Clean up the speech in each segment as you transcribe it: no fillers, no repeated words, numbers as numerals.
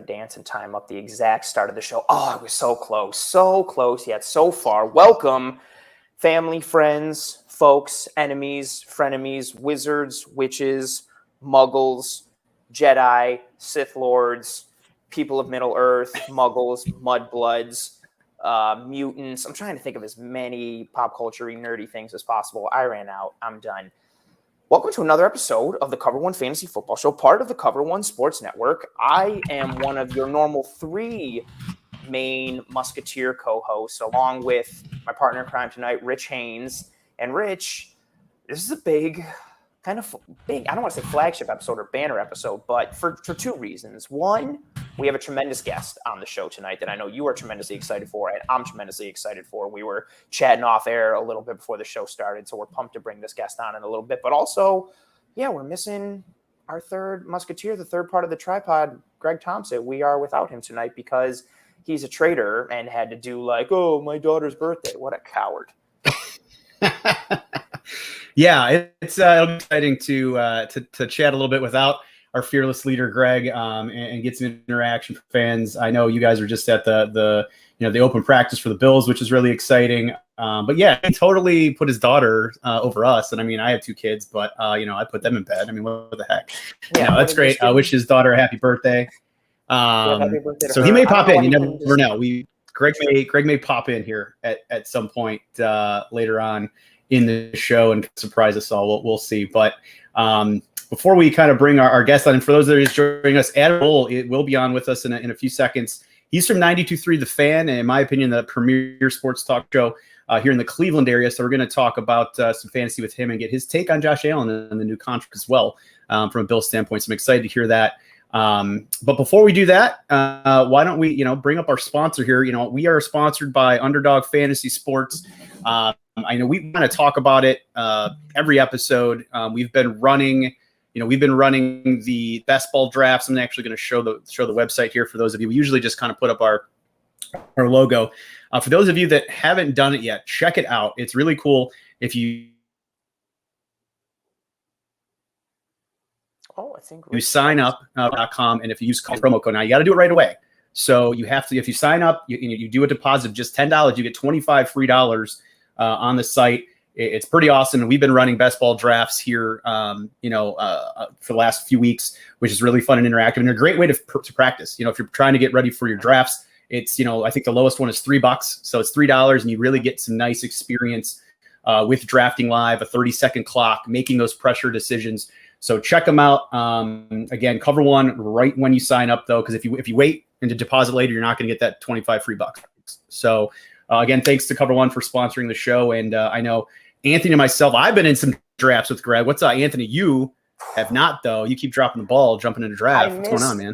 dance and time up the exact start of the show. Oh, it was so close, yet so far. Welcome, family, friends, folks, enemies, frenemies, wizards, witches, muggles, Jedi, Sith Lords, people of Middle Earth, muggles, mudbloods, mutants. I'm trying to think of as many pop culture-y, nerdy things as possible. I ran out. I'm done. Welcome to another episode of the Cover One Fantasy Football Show, part of the Cover One Sports Network. I am one of your normal three main Musketeer co-hosts, along with my partner in crime tonight, Rich Haynes. And Rich, this is a big, I don't want to say flagship episode or banner episode, but for two reasons. One, we have a tremendous guest on the show tonight that I know you are tremendously excited for, and I'm tremendously excited for. We were chatting off air a little bit before the show started, so we're pumped to bring this guest on in a little bit. But also, we're missing our third Musketeer, the third part of the tripod, Greg Tompsett. We are without him tonight because he's a traitor and had to do my daughter's birthday. What a coward. Yeah, it's it'll be exciting to chat a little bit without our fearless leader Greg and get some interaction from fans. I know you guys are just at the open practice for the Bills, which is really exciting. But yeah, he totally put his daughter over us. And I mean, I have two kids, but I put them in bed. I mean, what the heck? Yeah, that's great. I wish his daughter a happy birthday. Happy birthday so he may pop in. You never know. Greg may pop in here at some point later on in the show and surprise us all. We'll see. But before we kind of bring our guest on, and for those that are just joining us, Adam Bull will be on with us in a few seconds. He's from 92.3 The Fan, and in my opinion, the premier sports talk show here in the Cleveland area. So we're going to talk about some fantasy with him and get his take on Josh Allen and the new contract as well from a Bill standpoint. So I'm excited to hear that. But before we do that, why don't we, bring up our sponsor here? We are sponsored by Underdog Fantasy Sports. I know we kind of talk about it every episode. We've been running the best ball drafts. I'm actually going to show the website here for those of you. We usually just kind of put up our logo. For those of you that haven't done it yet, check it out. It's really cool. If you sign up .com, and if you use promo code, now you got to do it right away. So you have to, if you sign up, you do a deposit of just $10, you get $25 free on the site. It's pretty awesome. And we've been running best ball drafts here, for the last few weeks, which is really fun and interactive and a great way to practice. If you're trying to get ready for your drafts, it's, I think the lowest one is $3. So it's $3 and you really get some nice experience with drafting live, a 30-second clock, making those pressure decisions. So check them out. Again, Cover One right when you sign up, though, because if you wait and to deposit later, you're not going to get that $25 free. So again, thanks to Cover One for sponsoring the show. And I know Anthony and myself, I've been in some drafts with Greg. What's up, Anthony? You have not, though. You keep dropping the ball, jumping into draft. What's going on, man?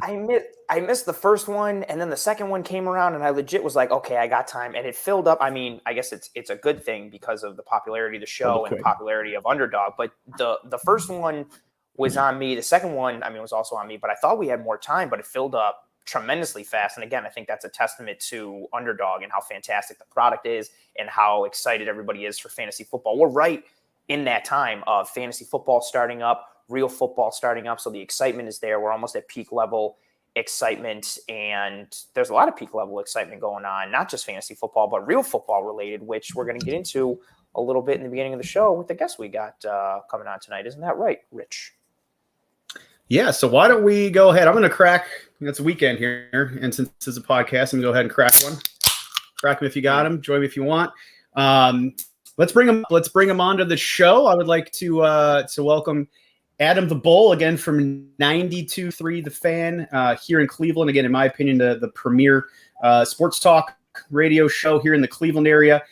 I missed the first one, and then the second one came around, and I legit was like, okay, I got time. And it filled up. I mean, I guess it's a good thing because of the popularity of the show and the popularity of Underdog. But the first one was on me. The second one, was also on me. But I thought we had more time, but it filled up tremendously fast. And again, I think that's a testament to Underdog and how fantastic the product is and how excited everybody is for fantasy football. We're right in that time of fantasy football starting up, real football starting up. So the excitement is there. We're almost at peak level excitement, and there's a lot of peak level excitement going on, not just fantasy football, but real football related, which we're going to get into a little bit in the beginning of the show with the guest we got coming on tonight. Isn't that right, Rich? Yeah, so why don't we go ahead? I'm going to crack. It's a weekend here, and since this is a podcast, I'm going to go ahead and crack one. Crack them if you got them. Join me if you want. Let's bring them onto the show. I would like to welcome Adam the Bull again from 92.3 The Fan here in Cleveland. Again, in my opinion, the premier sports talk radio show here in the Cleveland area.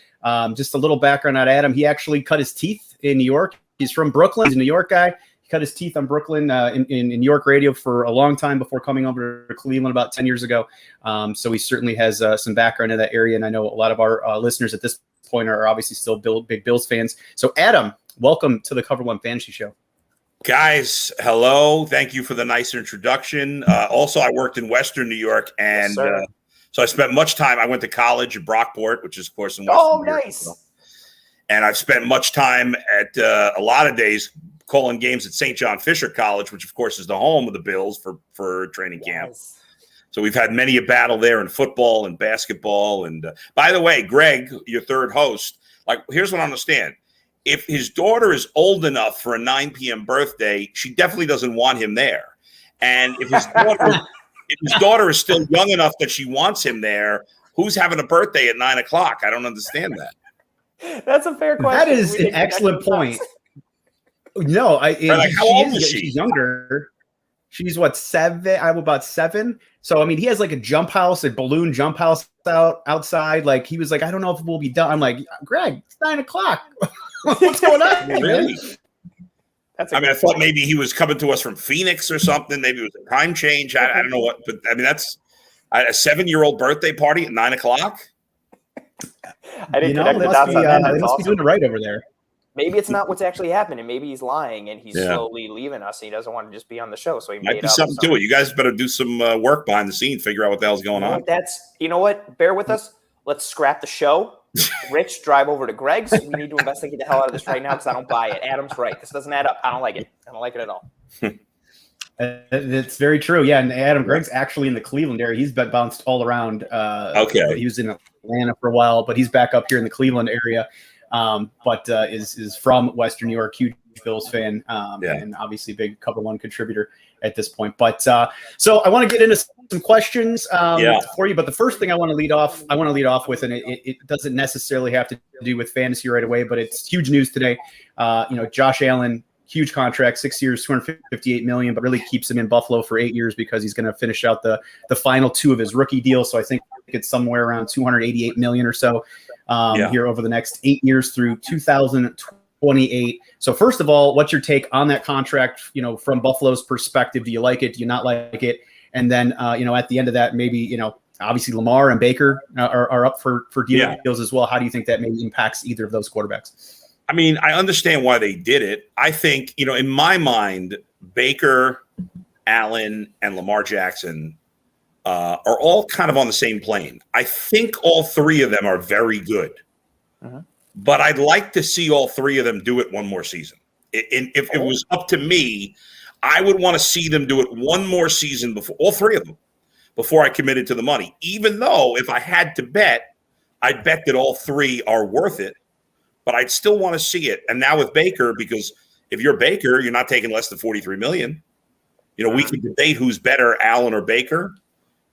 Just a little background on Adam. He actually cut his teeth in New York. He's from Brooklyn. He's a New York guy. Cut his teeth on Brooklyn in New York radio for a long time before coming over to Cleveland about 10 years ago. So he certainly has some background in that area. And I know a lot of our listeners at this point are obviously still big Bills fans. So Adam, welcome to the Cover One Fantasy Show. Guys, hello. Thank you for the nice introduction. Also, I worked in Western New York, and so I spent much time. I went to college at Brockport, which is, of course, in Western New York. Nice. And I've spent much time at a lot of days calling games at St. John Fisher College, which, of course, is the home of the Bills for training camp. So we've had many a battle there in football and basketball. And by the way, Greg, your third host, like, here's what I understand. If his daughter is old enough for a 9 p.m. birthday, she definitely doesn't want him there. And if his daughter is still young enough that she wants him there, who's having a birthday at 9 o'clock? I don't understand that. That's a fair question. That is an excellent point. No, how old is she? She's younger. She's what, 7? I'm about 7. So I mean, he has like a jump house, a balloon jump house outside. Like, he was like, I don't know if we'll be done. I'm like, Greg, it's 9 o'clock. What's going on? Really? I thought maybe he was coming to us from Phoenix or something. Maybe it was a time change. I don't know what, but I mean, that's a 7-year-old birthday party at 9 o'clock. I didn't connect the dots on that. They must be doing it right over there. Maybe it's not what's actually happening. Maybe he's lying and he's slowly leaving us and he doesn't want to just be on the show. So he might be something to it. You guys better do some work behind the scenes, figure out what the hell's going on. You know what? Bear with us. Let's scrap the show. Rich, drive over to Greg's. We need to investigate the hell out of this right now because I don't buy it. Adam's right. This doesn't add up. I don't like it. I don't like it at all. It's very true. Yeah, and Adam, Greg's actually in the Cleveland area. He's been bounced all around. Okay. He was in Atlanta for a while, but he's back up here in the Cleveland area. But is from Western New York, huge Bills fan, and obviously big Cover One contributor at this point. But so I want to get into some questions for you. But the first thing I want to lead off with, and it doesn't necessarily have to do with fantasy right away, but it's huge news today. Josh Allen, huge contract, 6 years, $258 million, but really keeps him in Buffalo for 8 years because he's going to finish out the final 2 of his rookie deal. So I think it's somewhere around $288 million or so here over the next 8 years through 2028. So first of all, what's your take on that contract? From Buffalo's perspective, do you like it? Do you not like it? And then, at the end of that, maybe, obviously Lamar and Baker are up for deals as well. How do you think that maybe impacts either of those quarterbacks? I mean, I understand why they did it. I think, in my mind, Baker, Allen, and Lamar Jackson are all kind of on the same plane. I think all 3 of them are very good. But I'd like to see all 3 of them do it one more season. If it was up to me, I would want to see them do it one more season before all 3 of them, before I committed to the money. Even though if I had to bet, I'd bet that all 3 are worth it. But I'd still want to see it. And now with Baker, because if you're Baker, you're not taking less than $43 million. We can debate who's better, Allen or Baker.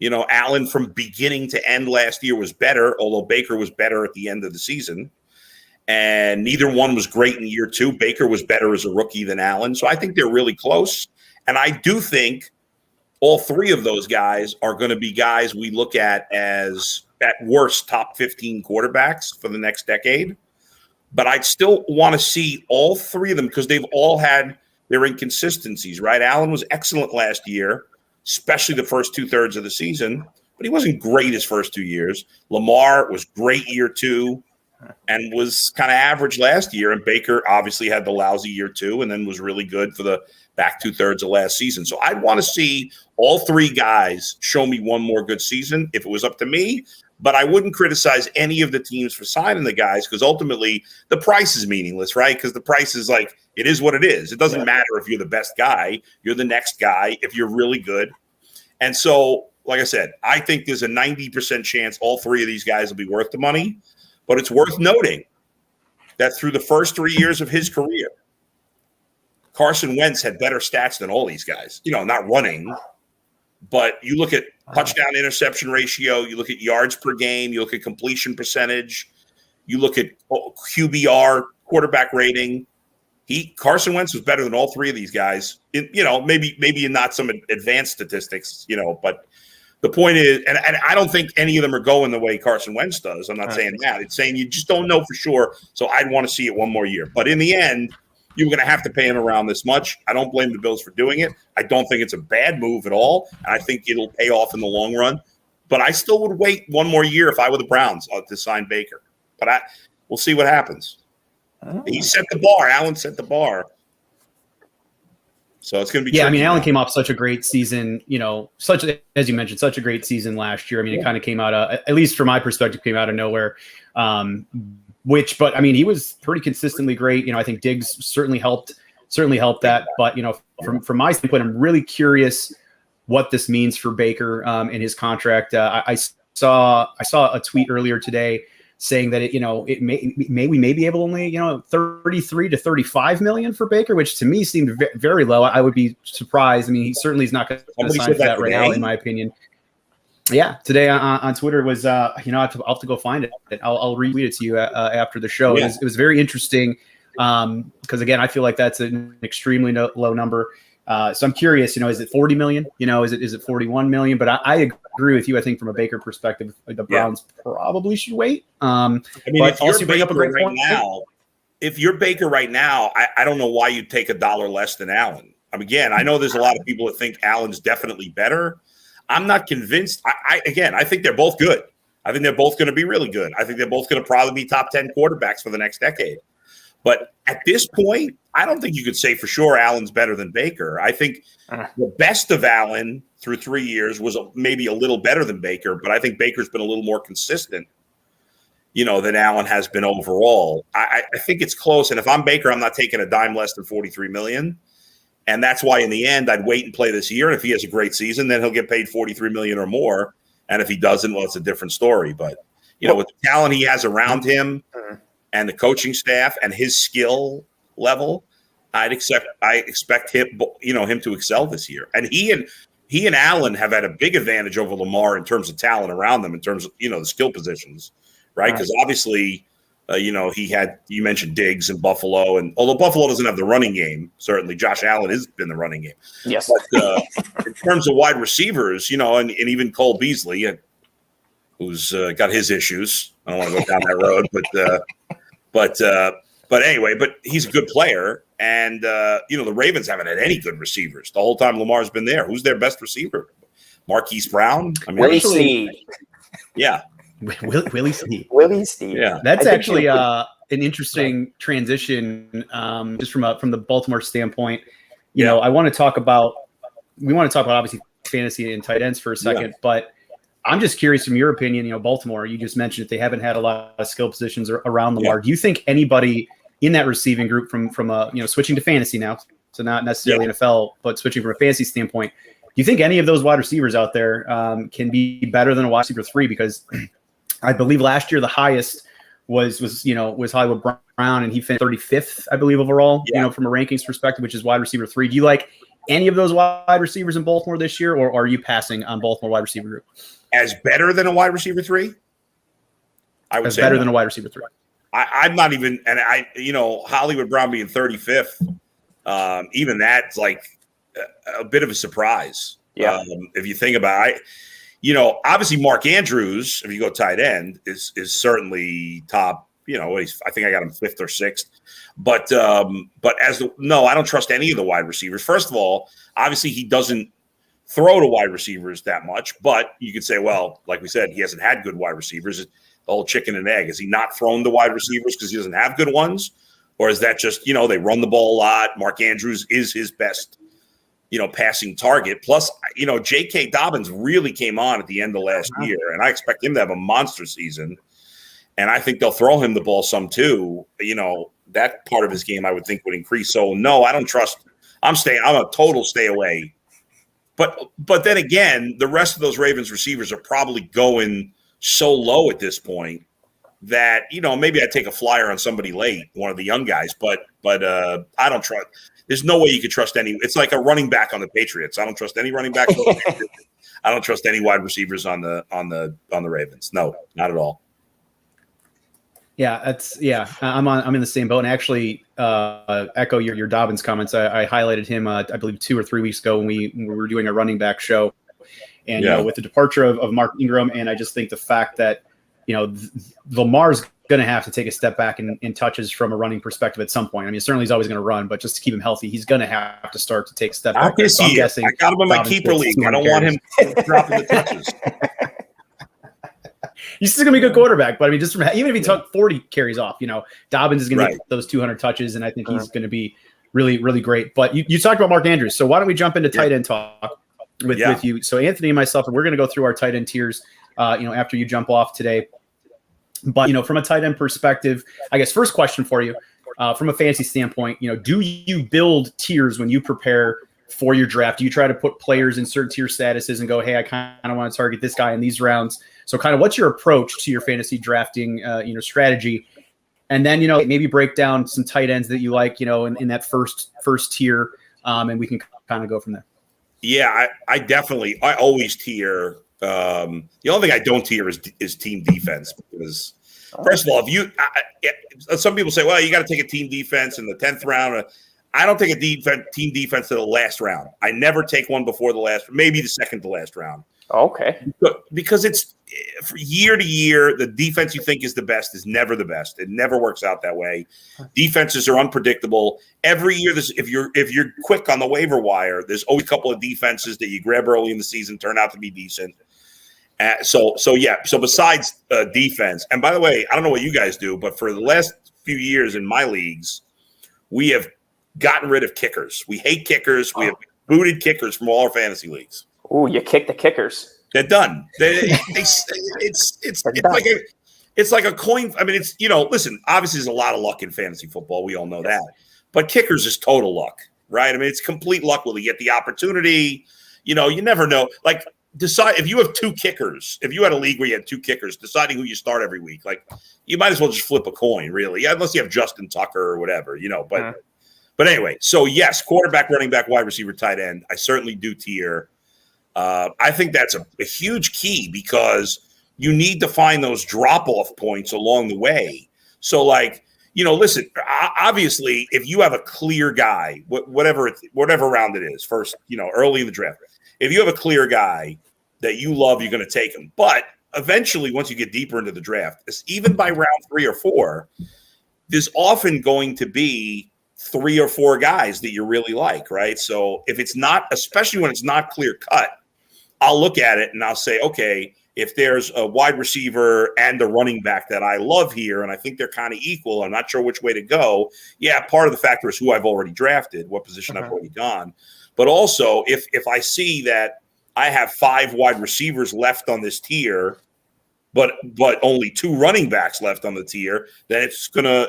Allen from beginning to end last year was better, although Baker was better at the end of the season. And neither one was great in year 2. Baker was better as a rookie than Allen. So I think they're really close. And I do think all 3 of those guys are going to be guys we look at as, at worst, top 15 quarterbacks for the next decade. But I'd still want to see all 3 of them because they've all had their inconsistencies, right? Allen was excellent last year, especially the first 2/3 of the season, but he wasn't great his first 2 years. Lamar was great year 2 and was kind of average last year. And Baker obviously had the lousy year 2 and then was really good for the back 2/3 of last season. So I'd want to see all 3 guys show me one more good season if it was up to me. But I wouldn't criticize any of the teams for signing the guys because ultimately the price is meaningless, right? Because the price is like, it is what it is. It doesn't matter if you're the best guy. You're the next guy if you're really good. And so, like I said, I think there's a 90% chance all 3 of these guys will be worth the money. But it's worth noting that through the first 3 years of his career, Carson Wentz had better stats than all these guys. Not running, but you look at touchdown interception ratio, you look at yards per game, you look at completion percentage, you look at QBR, quarterback rating. Carson Wentz was better than all 3 of these guys. Maybe in not some advanced statistics, but the point is, and I don't think any of them are going the way Carson Wentz does. I'm not saying that. It's saying you just don't know for sure. So I'd want to see it one more year. But in the end, you're going to have to pay him around this much. I don't blame the Bills for doing it. I don't think it's a bad move at all. And I think it'll pay off in the long run. But I still would wait one more year if I were the Browns to sign Baker. But we'll see what happens. He set the bar. Allen set the bar. So it's going to be tricky. Allen came off such a great season, as you mentioned, such a great season last year. It kind of came out of, at least from my perspective, came out of nowhere. But he was pretty consistently great. I think Diggs certainly helped that. But, from my standpoint, I'm really curious what this means for Baker and his contract. I saw a tweet earlier today saying that we may be able to only 33 to 35 million for Baker, which to me seemed very low. I would be surprised. I mean, he certainly is not going to sign for that right now, in my opinion. Yeah, today on Twitter was I'll have to go find it. I'll retweet it to you after the show. Yeah. It was very interesting because again, I feel like that's an extremely low number. So I'm curious, is it 40 million? Is it 41 million? But I agree with you. I think from a Baker perspective, the Browns probably should wait. If you're Baker right now, I don't know why you'd take $1 less than Allen. Again, I know there's a lot of people that think Allen's definitely better. I'm not convinced. I think they're both good. I think they're both going to be really good. I think they're both going to probably be top 10 quarterbacks for the next decade. But at this point, I don't think you could say for sure Allen's better than Baker. I think the best of Allen through 3 years was maybe a little better than Baker, but I think Baker's been a little more consistent, than Allen has been overall. I think it's close. And if I'm Baker, I'm not taking a dime less than $43 million. And that's why in the end, I'd wait and play this year. And if he has a great season, then he'll get paid $43 million or more. And if he doesn't, well, it's a different story. But, with the talent he has around him and the coaching staff and his skill level, I expect him, him to excel this year. And he and Allen have had a big advantage over Lamar in terms of talent around them, in terms of, the skill positions, right? Because obviously, you mentioned Diggs in Buffalo, and although Buffalo doesn't have the running game, certainly Josh Allen has been the running game. Yes. But in terms of wide receivers, and even Cole Beasley, who's got his issues. I don't want to go down that road, but anyway, but he's a good player, and the Ravens haven't had any good receivers the whole time Lamar's been there. Who's their best receiver? Marquis Brown. Willie Snead. Yeah. Willie Snead. Yeah, that's actually an interesting transition. Just from the Baltimore standpoint, I want to talk about. We want to talk about obviously fantasy and tight ends for a second, but I'm just curious from your opinion. Baltimore. You just mentioned that they haven't had a lot of skill positions around Lamar. Yeah. Do you think anybody in that receiving group from switching to fantasy now, so not necessarily NFL, but switching from a fantasy standpoint? Do you think any of those wide receivers out there can be better than a wide receiver 3? Because I believe last year the highest was Hollywood Brown, and he finished 35th, I believe, overall. From a rankings perspective, which is wide receiver 3. Do you like any of those wide receivers in Baltimore this year, or are you passing on Baltimore wide receiver group as better than a wide receiver 3? I would say better than a wide receiver 3. I'm not even, and Hollywood Brown being 35th, even that's like a bit of a surprise. Yeah, if you think about it. Obviously Mark Andrews, if you go tight end, is certainly top. I think I got him 5th or 6th. But I don't trust any of the wide receivers. First of all, obviously he doesn't throw to wide receivers that much. But you could say, well, like we said, he hasn't had good wide receivers. The whole chicken and egg. Is he not thrown to wide receivers because he doesn't have good ones, or is that just they run the ball a lot? Mark Andrews is his best passing target. Plus, J.K. Dobbins really came on at the end of last year, and I expect him to have a monster season. And I think they'll throw him the ball some too. That part of his game I would think would increase. So no, I don't trust. I'm a total stay away. But then again, the rest of those Ravens receivers are probably going so low at this point that maybe I'd take a flyer on somebody late, one of the young guys. But I don't trust. There's no way you could trust any. It's like a running back on the Patriots. I don't trust any running backs. I don't trust any wide receivers on the Ravens. No, not at all. Yeah, I'm in the same boat. And actually, echo your Dobbins comments. I highlighted him, I believe 2 or 3 weeks ago when we were doing a running back show, and with the departure of Mark Ingram, and I just think the fact that Lamar's going to have to take a step back in touches from a running perspective at some point. I mean, certainly he's always going to run, but just to keep him healthy, he's going to have to start to take a step back. So I'm guessing I got him in my keeper league. I don't want him dropping the touches. He's still going to be a good quarterback, but I mean, just even if he took 40 carries off, Dobbins is going to get those 200 touches, and I think he's going to be really, really great. But you talked about Mark Andrews, so why don't we jump into tight end talk with you? So Anthony and myself, we're going to go through our tight end tiers, after you jump off today. But, from a tight end perspective, I guess first question for you, from a fantasy standpoint, do you build tiers when you prepare for your draft? Do you try to put players in certain tier statuses and go, hey, I kind of want to target this guy in these rounds? So kind of what's your approach to your fantasy drafting, strategy? And then, maybe break down some tight ends that you like, in that first tier, and we can kind of go from there. Yeah, I always tier. The only thing I don't tier is team defense, because first of all, some people say, well, you got to take a team defense in the 10th round. I don't take a team defense to the last round. I never take one before the last, maybe the second to last round. Okay. Because it's year to year, the defense you think is the best is never the best. It never works out that way. Defenses are unpredictable. Every year, if you're quick on the waiver wire, there's always a couple of defenses that you grab early in the season turn out to be decent. So besides defense, and by the way, I don't know what you guys do, but for the last few years in my leagues, we have gotten rid of kickers. We hate kickers. We have booted kickers from all our fantasy leagues. Ooh, you kick the kickers. They're done. It's like a coin. I mean, listen, obviously there's a lot of luck in fantasy football. We all know that. But kickers is total luck, right? I mean, it's complete luck. Will he get the opportunity? You never know. Like, decide if you have two kickers. If you had a league where you had two kickers, deciding who you start every week, like, you might as well just flip a coin, really, unless you have Justin Tucker or whatever, But anyway, so yes, quarterback, running back, wide receiver, tight end. I certainly do tier. I think that's a huge key, because you need to find those drop-off points along the way. So, listen, obviously, if you have a clear guy, whatever round it is, first, early in the draft, if you have a clear guy that you love, you're going to take him. But eventually, once you get deeper into the draft, even by round 3 or 4, there's often going to be 3 or 4 guys that you really like, right? So if it's not, especially when it's not clear cut, I'll look at it and I'll say, okay, if there's a wide receiver and a running back that I love here, and I think they're kind of equal, I'm not sure which way to go. Yeah, part of the factor is who I've already drafted, what position I've already gone. But also, if I see that I have 5 wide receivers left on this tier, but only 2 running backs left on the tier, then it's gonna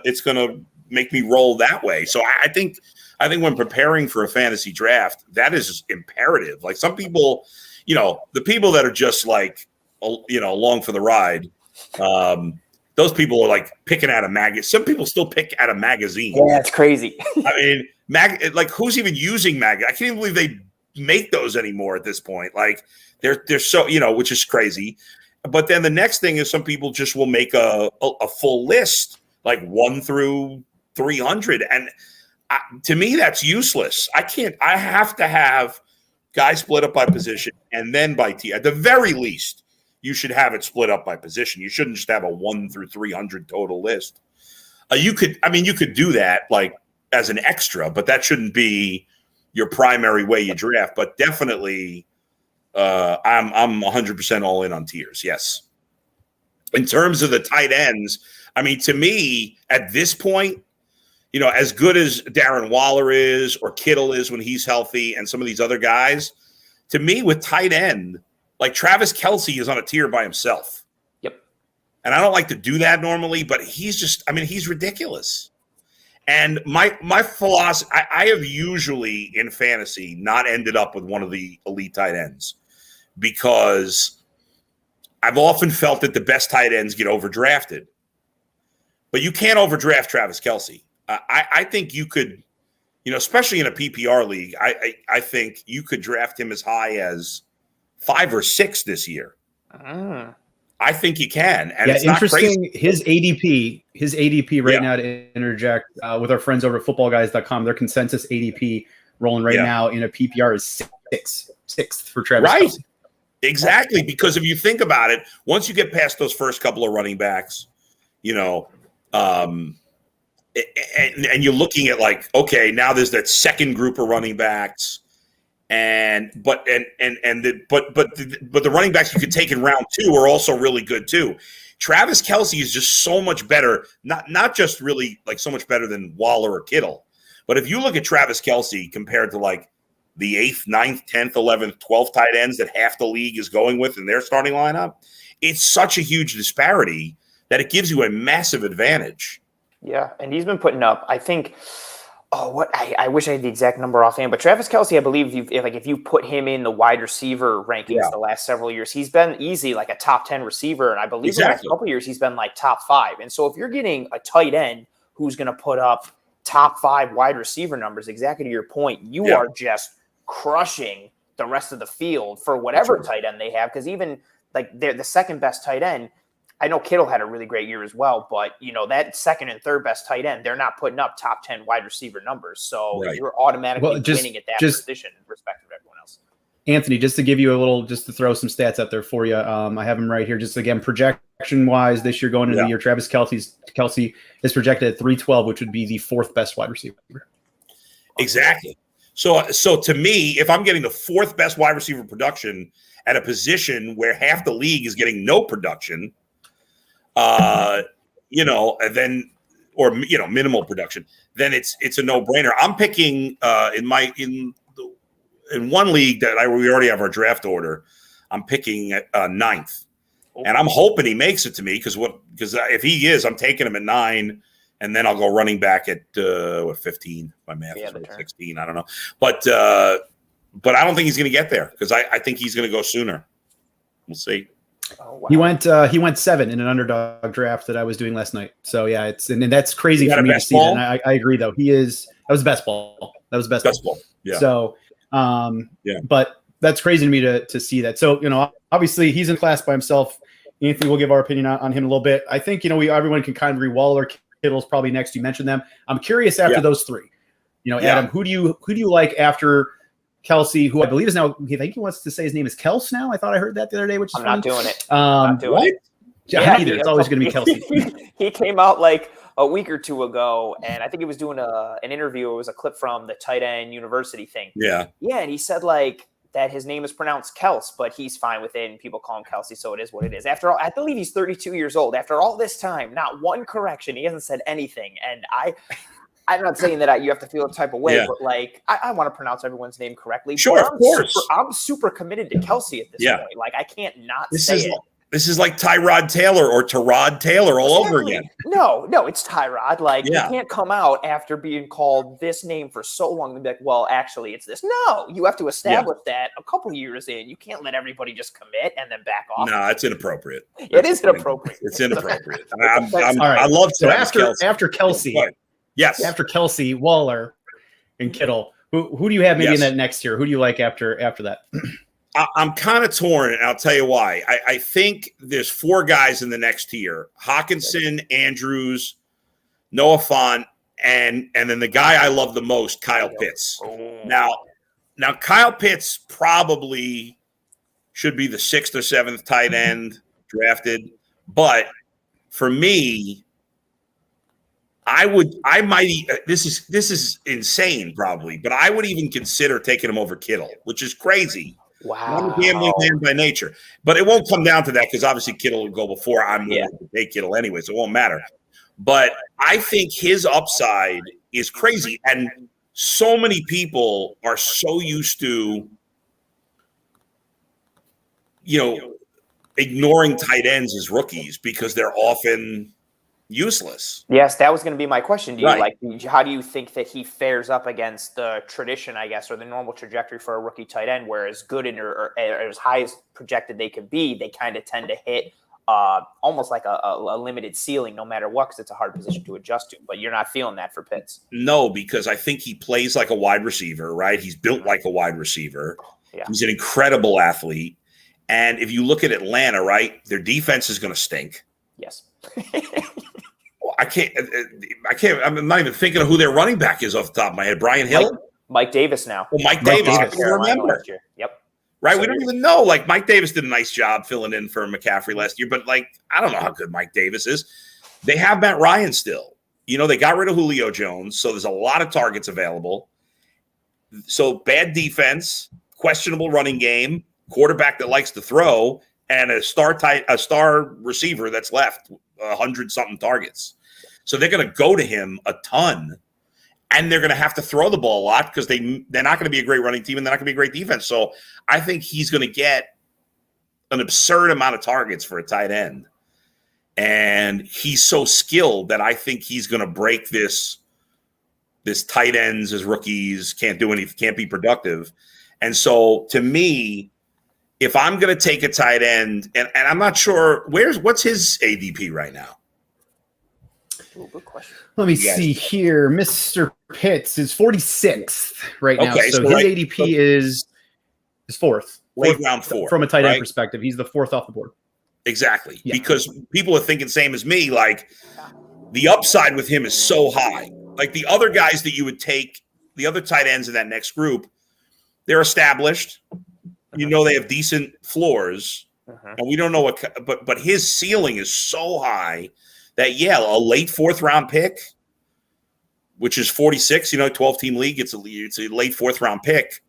make me roll that way. So I think when preparing for a fantasy draft, that is imperative. Like, some people, the people that are just like, along for the ride, those people are like picking out a magazine. Some people still pick out a magazine. Yeah, it's crazy. I mean, who's even using mag? I can't even believe they make those anymore at this point. Like, they're so, which is crazy. But then the next thing is some people just will make a full list, like 1 through 300. And to me, that's useless. I have to have guys split up by position and then by tier. At the very least, you should have it split up by position. You shouldn't just have a 1 through 300 total list. You could do that like as an extra, but that shouldn't be your primary way you draft. But definitely, I'm 100% all in on tiers. Yes. In terms of the tight ends, I mean, to me, at this point, as good as Darren Waller is or Kittle is when he's healthy and some of these other guys, to me, with tight end, like Travis Kelsey is on a tier by himself. Yep. And I don't like to do that normally, but he's ridiculous. And my philosophy, I have usually in fantasy not ended up with one of the elite tight ends, because I've often felt that the best tight ends get overdrafted. But you can't overdraft Travis Kelsey. I think you could, especially in a PPR league, I think you could draft him as high as 5 or 6 this year. I think you can. And it's not interesting. Crazy. His ADP right now, to interject, with our friends over at footballguys.com, their consensus ADP rolling right now in a PPR is 6th for Travis Kelsey. Exactly. Because if you think about it, once you get past those first couple of running backs, and you're looking at like, okay, now there's that second group of running backs, but the running backs you could take in round 2 are also really good too. Travis Kelsey is just so much better, not just really like so much better than Waller or Kittle, but if you look at Travis Kelsey compared to like the 8th, 9th, 10th, 11th, 12th tight ends that half the league is going with in their starting lineup, it's such a huge disparity that it gives you a massive advantage. Yeah, and he's been putting up, I think, Oh, what I wish I had the exact number offhand, but Travis Kelsey, I believe if you put him in the wide receiver rankings the last several years, he's been easy like a top 10 receiver, and I believe the last couple of years he's been like top 5. And so if you're getting a tight end who's going to put up top 5 wide receiver numbers, exactly to your point, you are just crushing the rest of the field for whatever tight end they have, because even like they're the second best tight end. I know Kittle had a really great year as well, but that second and third best tight end, they're not putting up top 10 wide receiver numbers. So you're automatically winning at that position in respect to everyone else. Anthony, just to give you just to throw some stats out there for you. I have them right here. Just again, projection wise this year going into the year, Travis Kelsey is projected at 312, which would be the 4th best wide receiver. Exactly. So to me, if I'm getting the 4th best wide receiver production at a position where half the league is getting no production, minimal production, then it's a no-brainer. I'm picking in one league that we already have our draft order. I'm picking 9th, and I'm hoping he makes it to me because if he is, I'm taking him at 9, and then I'll go running back at 15. My math is 16. I don't know, but I don't think he's going to get there because I think he's going to go sooner. We'll see. Oh, wow. He went 7 in an underdog draft that I was doing last night. So yeah, and that's crazy for me to see that. And I agree though. That was best ball. That was best ball. Yeah. So but that's crazy to me to see that. So, obviously he's in class by himself. Anthony, we'll give our opinion on him a little bit. I think, everyone can kind of agree Waller, Kittle's probably next. You mentioned them. I'm curious after those 3, Adam, who do you like after Kelsey, who I believe is now, I think he wants to say his name is Kels now. I thought I heard that the other day, which is I'm funny. not doing it. Not doing it. Either. It's always going to be Kelsey. He came out like a week or 2 ago, and I think he was doing an interview. It was a clip from the Tight End University thing. Yeah. Yeah, and he said that his name is pronounced Kels, but he's fine with it, and people call him Kelsey, so it is what it is. After all, I believe he's 32 years old. After all this time, not one correction. He hasn't said anything, and I'm not saying that you have to feel a type of way, but I want to pronounce everyone's name correctly. Sure, of course. I'm super committed to Kelsey at this point. Like, I can't not say it. This is like Tyrod Taylor or Tyrod Taylor all over again. No, it's Tyrod. Like, you can't come out after being called this name for so long and be like, well, actually, it's this. No, you have to establish that a couple years in. You can't let everybody just commit and then back off. No, it's inappropriate. It is inappropriate. It's inappropriate. I love after Kelsey. Yes. After Kelsey, Waller, and Kittle, who do you have maybe in that next tier? Who do you like after that? I'm kind of torn, and I'll tell you why. I think there's 4 guys in the next tier: Hawkinson, Andrews, Noah Fant, and then the guy I love the most, Kyle Pitts. Now Kyle Pitts probably should be the 6th or 7th tight end drafted, but for me, this is insane probably, but I would even consider taking him over Kittle, which is crazy. Wow. I'm a gambling man by nature, but it won't come down to that because obviously Kittle will go before I'm willing to take Kittle anyway, so it won't matter. But I think his upside is crazy, and so many people are so used to, ignoring tight ends as rookies because they're often useless. Yes, that was going to be my question to you. How do you think that he fares up against the tradition, I guess, or the normal trajectory for a rookie tight end, where as good or as high as projected they could be, they kind of tend to hit almost like a limited ceiling no matter what, because it's a hard position to adjust to. But you're not feeling that for Pitts. No, because I think he plays like a wide receiver, right? He's built like a wide receiver. Yeah. He's an incredible athlete. And if you look at Atlanta, right, their defense is going to stink. Yes. I can't. I'm not even thinking of who their running back is off the top of my head. Brian Hill, Mike Davis now. Well, Mike Davis. I don't remember. Yep. Right. So we don't even know. Like, Mike Davis did a nice job filling in for McCaffrey last year, but I don't know how good Mike Davis is. They have Matt Ryan still. They got rid of Julio Jones, so there's a lot of targets available. So bad defense, questionable running game, quarterback that likes to throw, and a star receiver that's left 100-something targets. So they're going to go to him a ton, and they're going to have to throw the ball a lot because they're not going to be a great running team, and they're not going to be a great defense. So I think he's going to get an absurd amount of targets for a tight end. And he's so skilled that I think he's going to break this this tight ends as rookies can't do anything, can't be productive. And so to me, if I'm going to take a tight end, and I'm not sure what's his ADP right now? Good question. Let me see here. Mr. Pitts is 46th right now. Okay, so his ADP is fourth. Late round 4. From a tight end perspective, he's the 4th off the board. Exactly. Yeah. Because people are thinking same as me, like the upside with him is so high. Like the other guys that you would take, the other tight ends in that next group, they're established. You know they have decent floors. And we don't know what – but his ceiling is so high that, a late 4th round pick, which is 46, 12-team league, it's a late 4th round pick.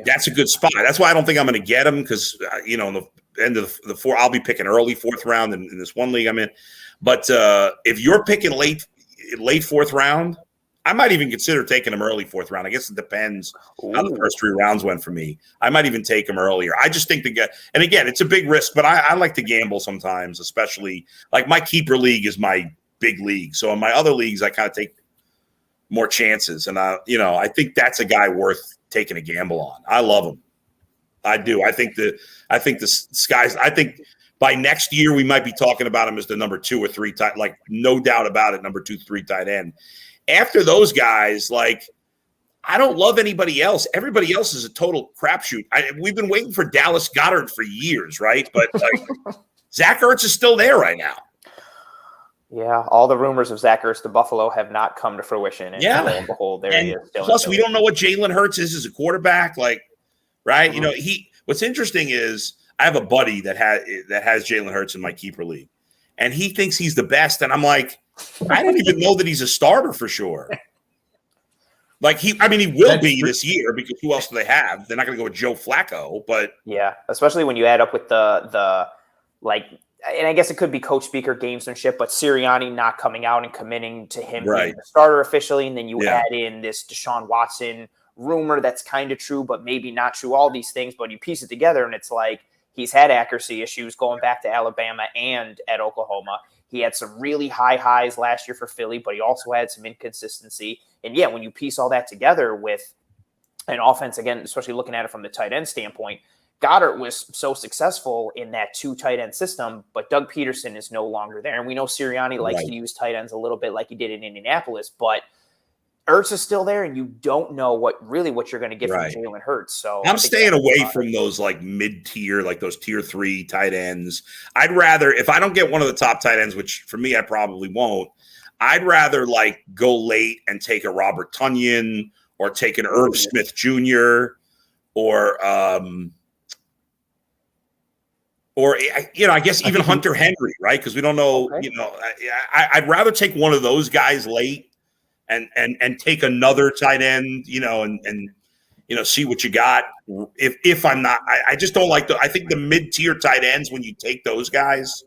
That's a good spot. That's why I don't think I'm going to get him because, in the end of the 4, I'll be picking early 4th round in this one league I'm in. But if you're picking late 4th round, I might even consider taking him early 4th round. I guess it depends how the first 3 rounds went for me. I might even take him earlier. I just think and again, it's a big risk, but I like to gamble sometimes, especially like my keeper league is my big league. So in my other leagues, I kind of take more chances. And I think that's a guy worth taking a gamble on. I love him. I do. I think by next year we might be talking about him as the number 2 or 3 tight, like no doubt about it, number 2, 3 tight end. After those guys, like I don't love anybody else. Everybody else is a total crapshoot. We've been waiting for Dallas Goedert for years, right? But like Zach Ertz is still there right now. Yeah, all the rumors of Zach Ertz to Buffalo have not come to fruition. And lo and behold, there he is. Plus, we don't know what Jalen Hurts is as a quarterback. Like, right? What's interesting is I have a buddy that has Jalen Hurts in my keeper league, and he thinks he's the best. And I'm like, I don't even know that he's a starter for sure. Like he will be this year because who else do they have? They're not going to go with Joe Flacco, but yeah, especially when you add up with the like. And I guess it could be coach speaker gamesmanship, but Sirianni not coming out and committing to him being the starter officially. And then you add in this Deshaun Watson rumor that's kind of true, but maybe not true, all these things. But you piece it together and it's like he's had accuracy issues going back to Alabama and at Oklahoma. He had some really high highs last year for Philly, but he also had some inconsistency. And when you piece all that together with an offense, again, especially looking at it from the tight end standpoint, Goddard was so successful in that 2 tight end system, but Doug Peterson is no longer there. And we know Sirianni likes to use tight ends a little bit like he did in Indianapolis, but Ertz is still there and you don't know what you're going to get from Jalen Hurts. So I'm staying away from those like mid-tier, like those tier 3 tight ends. I'd rather, if I don't get one of the top tight ends, which for me, I probably won't, I'd rather like go late and take a Robert Tonyan or take an Irv Smith Jr. or I guess even Hunter Henry, right? Because we don't know, I'd rather take one of those guys late and take another tight end, and see what you got. If I'm not, I just don't like I think the mid-tier tight ends, when you take those guys,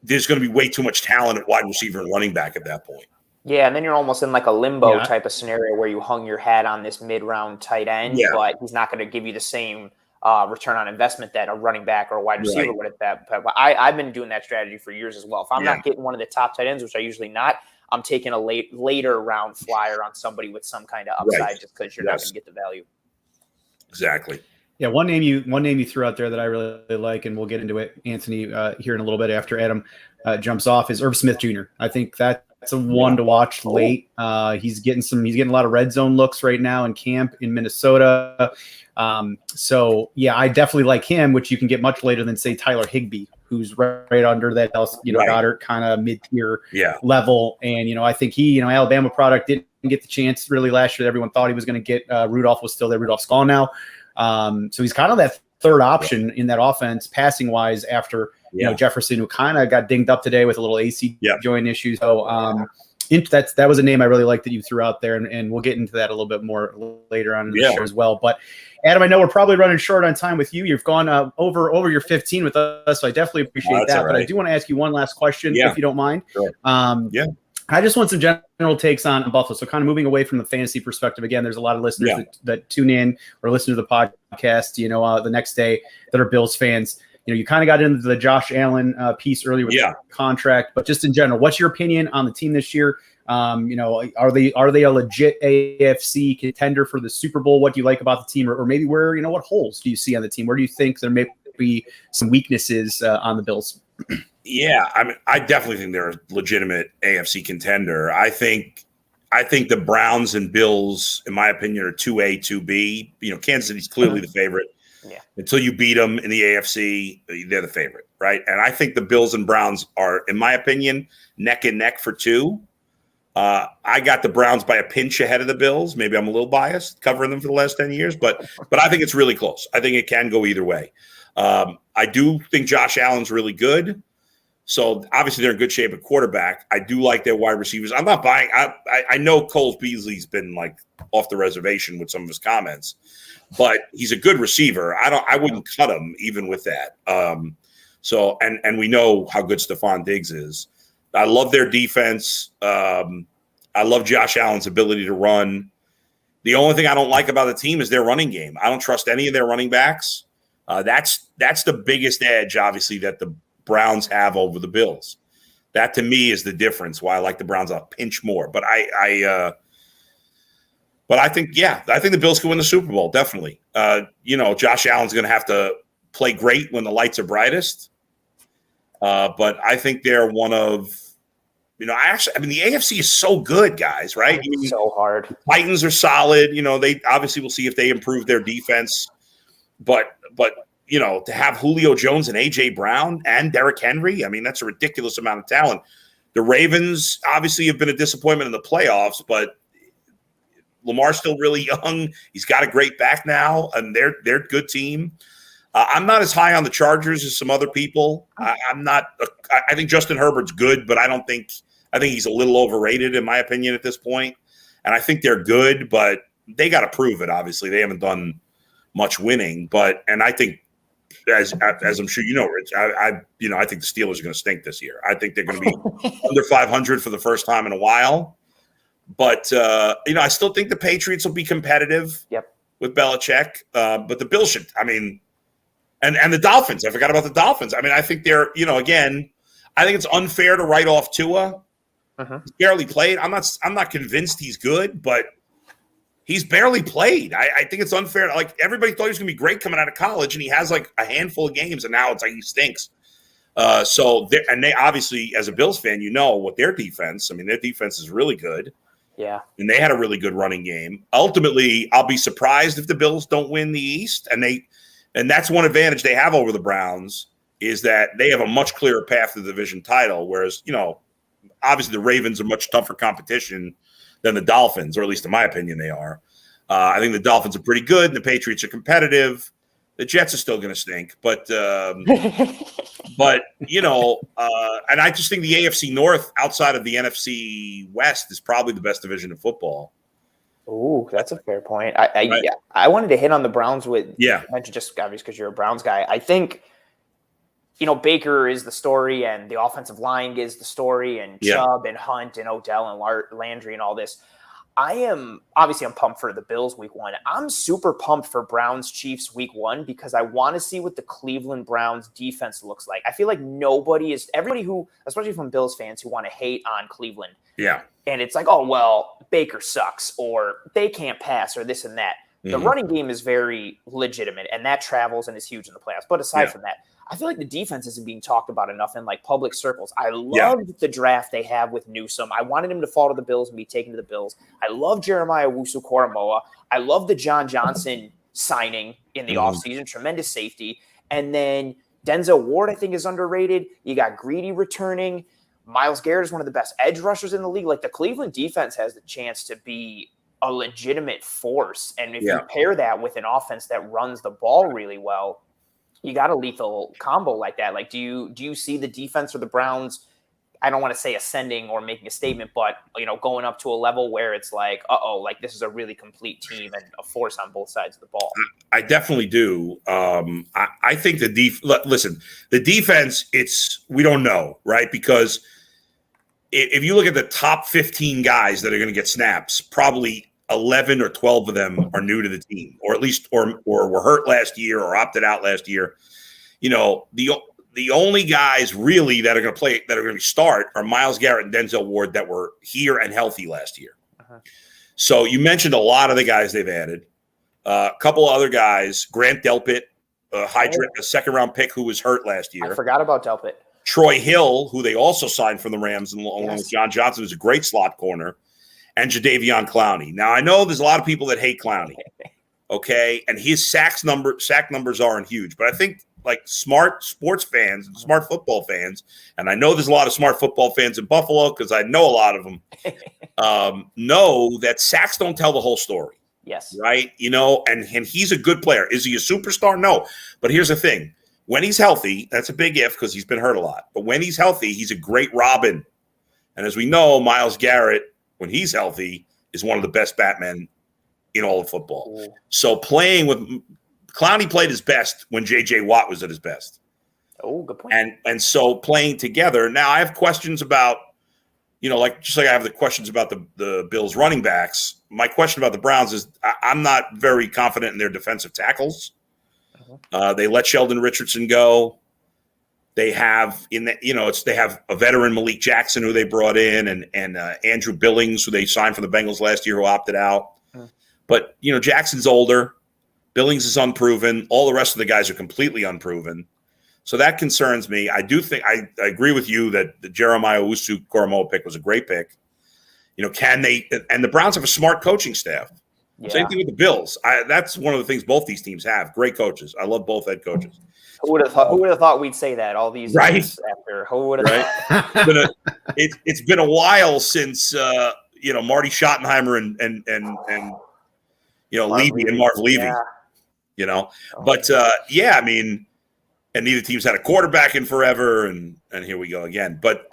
there's going to be way too much talent at wide receiver and running back at that point. Yeah, and then you're almost in like a limbo type of scenario where you hung your hat on this mid-round tight end, but he's not going to give you the same return on investment that a running back or a wide receiver would at that. But I've been doing that strategy for years as well. If I'm not getting one of the top tight ends, which I usually not, I'm taking a later round flyer on somebody with some kind of upside just because you're not going to get the value. Exactly. Yeah, one name you threw out there that I really like, and we'll get into it, Anthony, here in a little bit after Adam jumps off, is Irv Smith Jr. I think that's a one to watch late. He's getting a lot of red zone looks right now in camp in Minnesota. So I definitely like him, which you can get much later than say Tyler Higbee, who's right under that, Goddard kind of mid-tier level. And, I think Alabama product didn't get the chance really last year that everyone thought he was going to get. Rudolph was still there. Rudolph's gone now. So he's kind of that third option in that offense passing wise after, Jefferson, who kind of got dinged up today with a little AC joint issue. So, that was a name I really like that you threw out there, and we'll get into that a little bit more later on in the show as well. But Adam, I know we're probably running short on time with you. You've gone over your 15 with us, so I definitely appreciate that. Right. But I do want to ask you one last question, if you don't mind. Sure. I just want some general takes on Buffalo. So kind of moving away from the fantasy perspective. Again, there's a lot of listeners that tune in or listen to the podcast, the next day that are Bills fans. You kind of got into the Josh Allen piece earlier with the contract, but just in general, what's your opinion on the team this year? Are they a legit AFC contender for the Super Bowl? What do you like about the team, or maybe where, what holes do you see on the team? Where do you think there may be some weaknesses on the Bills? Yeah, I mean, I definitely think they're a legitimate AFC contender. I think the Browns and Bills, in my opinion, are 2A, 2B. Kansas City's clearly the favorite. Yeah. Until you beat them in the AFC, they're the favorite, right? And I think the Bills and Browns are, in my opinion, neck and neck for 2. I got the Browns by a pinch ahead of the Bills. Maybe I'm a little biased covering them for the last 10 years, but I think it's really close. I think it can go either way. I do think Josh Allen's really good. So obviously they're in good shape at quarterback. I do like their wide receivers. I'm not buying. I know Cole Beasley's been like off the reservation with some of his comments, but he's a good receiver. I wouldn't cut him even with that. So we know how good Stephon Diggs is. I love their defense. I love Josh Allen's ability to run. The only thing I don't like about the team is their running game. I don't trust any of their running backs. That's the biggest edge, obviously, that the Browns have over the Bills. That to me is the difference why I like the Browns a pinch more. But I think the Bills can win the Super Bowl, definitely. Josh Allen's going to have to play great when the lights are brightest. But I think they're one of, the AFC is so good, guys, right? So hard. Titans are solid. They obviously will see if they improve their defense. But to have Julio Jones and A.J. Brown and Derrick Henry, that's a ridiculous amount of talent. The Ravens obviously have been a disappointment in the playoffs, but Lamar's still really young. He's got a great back now, and they're a good team. I'm not as high on the Chargers as some other people. I think Justin Herbert's good, but I think he's a little overrated in my opinion at this point. And I think they're good, but they got to prove it. Obviously, they haven't done much winning, and I think, as I'm sure you know, Rich, I think the Steelers are going to stink this year. I think they're going to be under 500 for the first time in a while. But I still think the Patriots will be competitive. Yep. With Belichick. But the Bills should. And the Dolphins. I forgot about the Dolphins. I think they're, again, I think it's unfair to write off Tua. He's barely played. I'm not convinced he's good, but he's barely played. I think it's unfair. Like, everybody thought he was going to be great coming out of college, and he has like a handful of games, and now it's like he stinks. They obviously, as a Bills fan, what their defense. Their defense is really good. Yeah, and they had a really good running game. Ultimately, I'll be surprised if the Bills don't win the East, and that's one advantage they have over the Browns is that they have a much clearer path to the division title. Whereas, obviously the Ravens are much tougher competition than the Dolphins, or at least in my opinion, they are. I think the Dolphins are pretty good, and the Patriots are competitive. The Jets are still going to stink, but and I just think the AFC North outside of the NFC West is probably the best division of football. Oh, that's a fair point. I wanted to hit on the Browns with mention just obviously because you're a Browns guy. I think Baker is the story, and the offensive line is the story, and Chubb and Hunt and Odell and Landry and all this. I'm pumped for the Bills week 1. I'm super pumped for Browns Chiefs week 1 because I want to see what the Cleveland Browns defense looks like. I feel like everybody who, especially from Bills fans, who want to hate on Cleveland. Yeah. And it's like, oh, well, Baker sucks, or they can't pass, or this and that. The running game is very legitimate, and that travels and is huge in the playoffs. But aside from that, I feel like the defense isn't being talked about enough in like public circles. I loved the draft they have with Newsome. I wanted him to fall to the Bills and be taken to the Bills. I love Jeremiah Owusu-Koramoah. I love the John Johnson signing in the offseason. Tremendous safety. And then Denzel Ward, I think, is underrated. You got Greedy returning. Myles Garrett is one of the best edge rushers in the league. Like, the Cleveland defense has the chance to be a legitimate force. And if you pair that with an offense that runs the ball really well, you got a lethal combo like that. Like, do you see the defense or the Browns, I don't want to say ascending or making a statement, but, going up to a level where it's like, like this is a really complete team and a force on both sides of the ball? I definitely do. I think the defense, we don't know, right? Because if you look at the top 15 guys that are going to get snaps, probably 11 or 12 of them are new to the team, or at least, or were hurt last year or opted out last year. The the only guys really that are going to play, that are going to start, are Myles Garrett and Denzel Ward that were here and healthy last year. So you mentioned a lot of the guys they've added. A couple other guys, Grant Delpit, a second-round pick who was hurt last year. I forgot about Delpit. Troy Hill, who they also signed from the Rams along with John Johnson, who's a great slot corner, and Jadeveon Clowney. Now, I know there's a lot of people that hate Clowney, okay? And his sack numbers aren't huge. But I think, like, smart sports fans and smart football fans, and I know there's a lot of smart football fans in Buffalo because I know a lot of them, know that sacks don't tell the whole story. Yes. Right? You know, and he's a good player. Is he a superstar? No. But here's the thing. When he's healthy, that's a big if because he's been hurt a lot. But when he's healthy, he's a great Robin. And as we know, Myles Garrett, when he's healthy, is one of the best Batmen in all of football. Ooh. So playing with Clowney played his best when J.J. Watt was at his best. Oh, good point. And so playing together. Now, I have questions about, you know, just like I have the questions about the Bills running backs. My question about the Browns is I'm not very confident in their defensive tackles. They let Sheldon Richardson go. They have they have a veteran Malik Jackson who they brought in, and Andrew Billings who they signed from the Bengals last year who opted out. But you know, Jackson's older, Billings is unproven. All the rest of the guys are completely unproven. So that concerns me. I do think I agree with you that the Jeremiah Owusu-Koramoah pick was a great pick. You know, can they? And the Browns have a smart coaching staff. Yeah. Same thing with the Bills. That's one of the things both these teams have. Great coaches. I love both head coaches. Who would have thought we'd say that all these years after? Who would have thought? It's been a while since Marty Schottenheimer and Levy and Marv Levy. Yeah. You know, but I mean, and neither team's had a quarterback in forever, and here we go again. But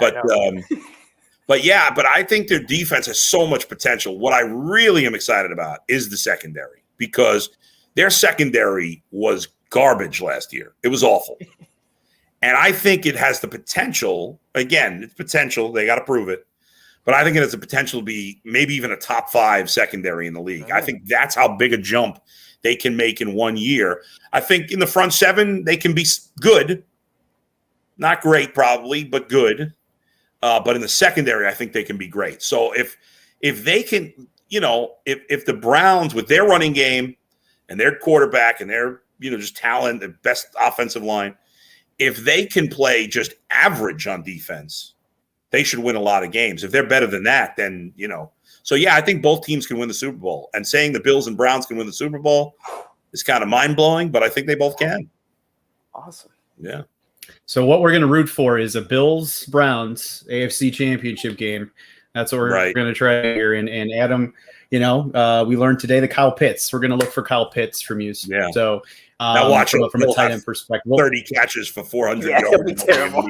I think their defense has so much potential. What I really am excited about is the secondary, because their secondary was garbage last year. It was awful. And I think it has the potential, again, it's potential, they got to prove it, but I think it has the potential to be maybe even a top 5 secondary in the league. I think that's how big a jump they can make in 1 year. I think in the front 7, they can be good. Not great probably, but good. But in the secondary, I think they can be great. So if they can, if the Browns with their running game and their quarterback and their, just talent, the best offensive line, if they can play just average on defense, they should win a lot of games. If they're better than that, then, So, I think both teams can win the Super Bowl. And saying the Bills and Browns can win the Super Bowl is kind of mind-blowing, but I think they both can. Awesome. Yeah. So what we're going to root for is a Bills-Browns AFC Championship game. That's what we're going to try here. And Adam, we learned today the Kyle Pitts. We're going to look for Kyle Pitts from you. Yeah. So now watch from a tight end perspective. 30 catches for 400 yards. It'll be terrible.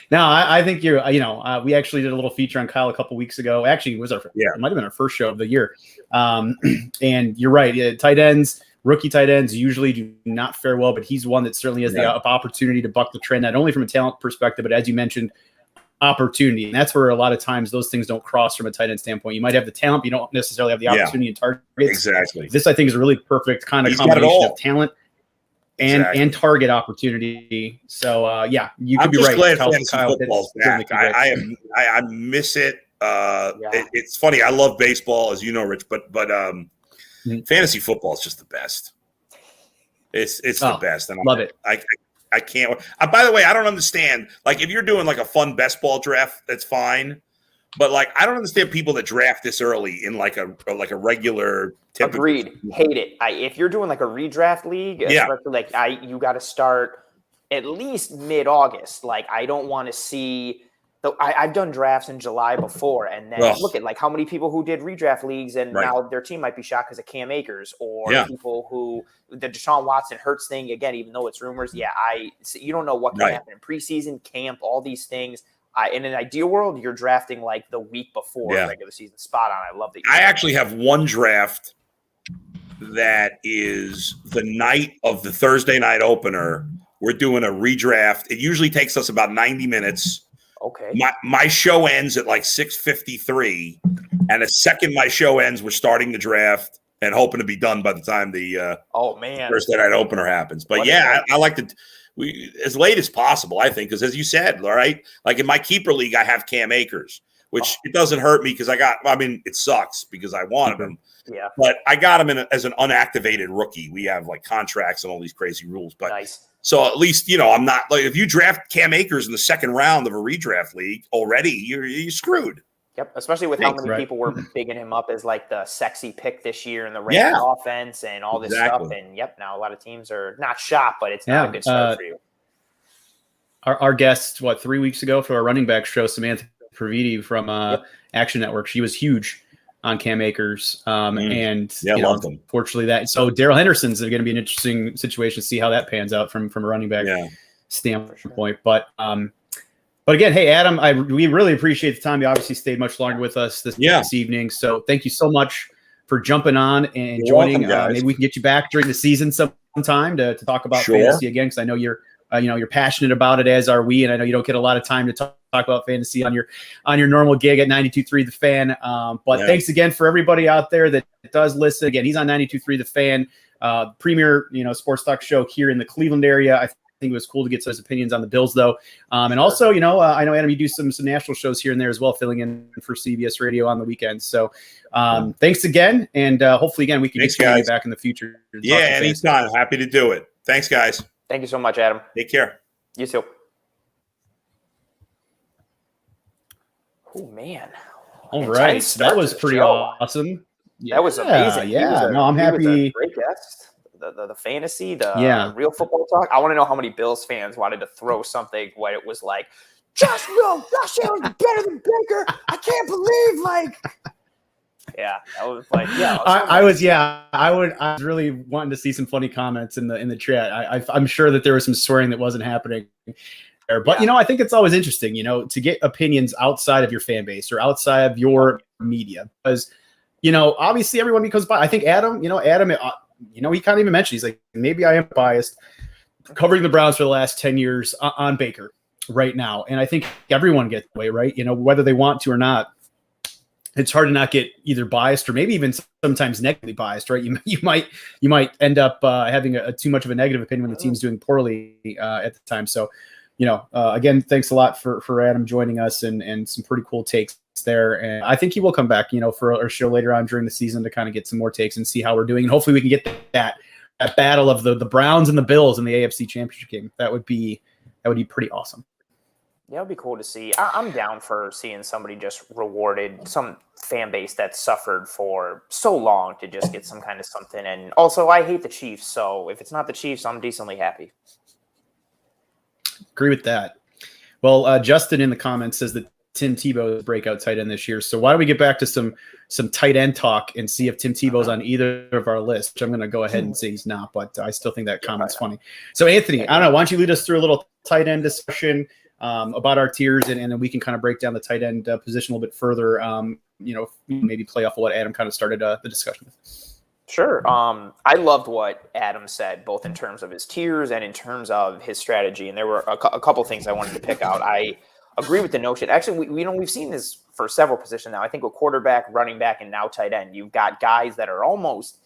No, I think we actually did a little feature on Kyle a couple weeks ago. Actually, it might have been our first show of the year. And you're right. Tight ends. Rookie tight ends usually do not fare well, but he's one that certainly has the opportunity to buck the trend, not only from a talent perspective, but as you mentioned, opportunity. And that's where a lot of times those things don't cross from a tight end standpoint. You might have the talent, but you don't necessarily have the opportunity and targets. Exactly. This, I think, is a really perfect kind of combination of talent and target opportunity. So, you could be right. Glad Kyle football's back. I miss it. It's funny. I love baseball, as you know, Rich, but fantasy football is just the best. It's the best. And love it. I can't. By the way, I don't understand. Like, if you're doing like a fun best ball draft, that's fine. But like, I don't understand people that draft this early in like a regular. Agreed. Hate it. If you're doing like a redraft league, especially you got to start at least mid-August. Like, I don't want to see. I've done drafts in July before, and then look at like how many people who did redraft leagues, and now their team might be shot because of Cam Akers, or people who the Deshaun Watson Hurts thing again, even though it's rumors. You don't know what can happen in preseason, camp, all these things. In an ideal world, you're drafting like the week before regular season. Spot on. I love that. I actually have one draft that is the night of the Thursday night opener. We're doing a redraft. It usually takes us about 90 minutes. Okay. My show ends at like 6:53, and the second my show ends, we're starting the draft and hoping to be done by the time the Thursday night opener happens. But I like to. as late as possible, I think, because as you said, all right, like in my keeper league, I have Cam Akers, which it doesn't hurt me because it sucks because I wanted him. Yeah. But I got him as an unactivated rookie. We have like contracts and all these crazy rules. But nice. So at least, I'm not like if you draft Cam Akers in the second round of a redraft league already, you're screwed. Yep, especially with how many people were bigging him up as like the sexy pick this year in the Rams offense and all this stuff. And now a lot of teams are not shocked, but it's not a good start for you. Our guest, 3 weeks ago for our running back show, Samantha Praviti from Action Network, she was huge on Cam Akers. Unfortunately so Darrell Henderson's going to be an interesting situation to see how that pans out from a running back standpoint. But again, hey, Adam, we really appreciate the time. You obviously stayed much longer with us this evening. So thank you so much for jumping on and joining. Maybe we can get you back during the season sometime to talk about fantasy again, because I know you're passionate about it, as are we. And I know you don't get a lot of time to talk about fantasy on your normal gig at 92.3 The Fan. But thanks again for everybody out there that does listen. Again, he's on 92.3 The Fan, premier, sports talk show here in the Cleveland area. I think it was cool to get his opinions on the Bills, though. And also, I know, Adam, you do some national shows here and there as well, filling in for CBS Radio on the weekends. So thanks again. And hopefully, again, we can get you back in the future. Yeah, anytime. Happy to do it. Thanks, guys. Thank you so much, Adam. Take care. You too. Oh, man. All right. That was pretty awesome. That was amazing. Yeah. I'm happy. Great guest. The fantasy, real football talk. I want to know how many Bills fans wanted to throw something when it was like, Josh Allen's better than Baker. I can't believe, that was like, I was really wanting to see some funny comments in the chat. I'm sure that there was some swearing that wasn't happening there, but I think it's always interesting, to get opinions outside of your fan base or outside of your media, because, obviously everyone becomes biased. I think Adam, he kind of even mentioned, he's like, maybe I am biased covering the Browns for the last 10 years on Baker right now. And I think everyone gets the way, right? Whether they want to or not, it's hard to not get either biased or maybe even sometimes negatively biased, right? You might end up having too much of a negative opinion when the team's doing poorly at the time. So, again, thanks a lot for Adam joining us and some pretty cool takes there. And I think he will come back, for our show later on during the season to kind of get some more takes and see how we're doing. And hopefully we can get that battle of the Browns and the Bills in the AFC Championship game. That would be pretty awesome. Yeah, it would be cool to see. I'm down for seeing somebody just rewarded, some fan base that suffered for so long to just get some kind of something. And also, I hate the Chiefs, so if it's not the Chiefs, I'm decently happy. Agree with that. Well, Justin in the comments says that Tim Tebow's breakout tight end this year. So why don't we get back to some tight end talk and see if Tim Tebow's on either of our lists, which I'm going to go ahead and say he's not, but I still think that comment's funny. So Anthony, I don't know, why don't you lead us through a little tight end discussion about our tiers, and then we can kind of break down the tight end position a little bit further, maybe play off of what Adam kind of started the discussion with. Sure. I loved what Adam said, both in terms of his tiers and in terms of his strategy. And there were a couple things I wanted to pick out. I agree with the notion. Actually, we've seen this for several positions now. I think with quarterback, running back, and now tight end, you've got guys that are almost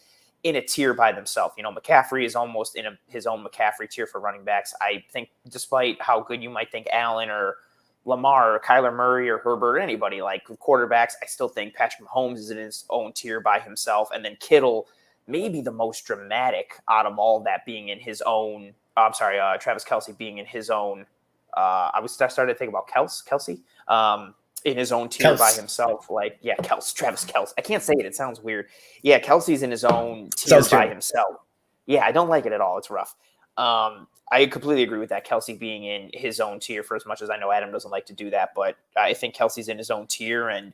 in a tier by themselves. McCaffrey is almost in his own McCaffrey tier for running backs. I think despite how good you might think Allen or Lamar or Kyler Murray or Herbert or anybody, like with quarterbacks, I still think Patrick Mahomes is in his own tier by himself. And then Kittle, maybe the most dramatic out of all that, being in his own, Travis Kelsey being in his own, I started to think about Kelsey in his own tier by himself. Travis Kelsey. I can't say it. It sounds weird. Yeah, Kelsey's in his own tier by himself. Yeah, I don't like it at all. It's rough. I completely agree with that. Kelsey being in his own tier, for as much as I know Adam doesn't like to do that, but I think Kelsey's in his own tier. And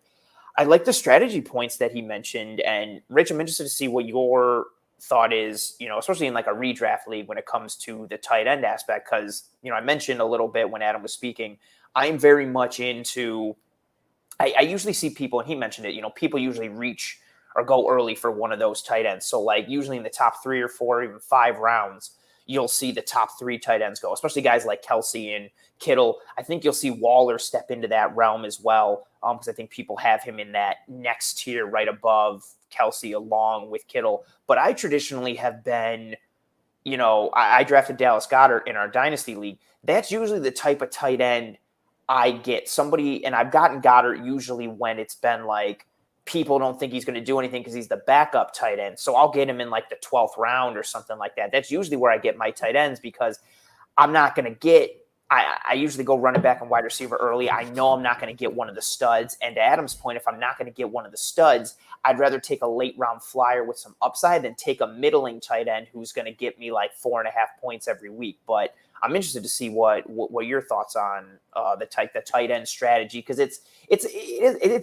I like the strategy points that he mentioned. And Rich, I'm interested to see what your thought is, especially in like a redraft league when it comes to the tight end aspect. Cause I mentioned a little bit when Adam was speaking, I'm very much into, I usually see people, and he mentioned it, people usually reach or go early for one of those tight ends. So like usually in the top 3 or 4, or even 5 rounds, you'll see the top 3 tight ends go, especially guys like Kelsey and Kittle. I think you'll see Waller step into that realm as well, because I think people have him in that next tier right above Kelsey along with Kittle. But I traditionally have been, I drafted Dallas Goedert in our Dynasty League. That's usually the type of tight end I get. Somebody, and I've gotten Goddard usually when it's been like people don't think he's going to do anything because he's the backup tight end. So I'll get him in like the 12th round or something like that. That's usually where I get my tight ends because I'm not going to get – I usually go running back and wide receiver early. I know I'm not going to get one of the studs. And to Adam's point, if I'm not going to get one of the studs, I'd rather take a late round flyer with some upside than take a middling tight end who's going to get me like 4.5 points every week. But I'm interested to see what your thoughts on the tight end strategy, because it's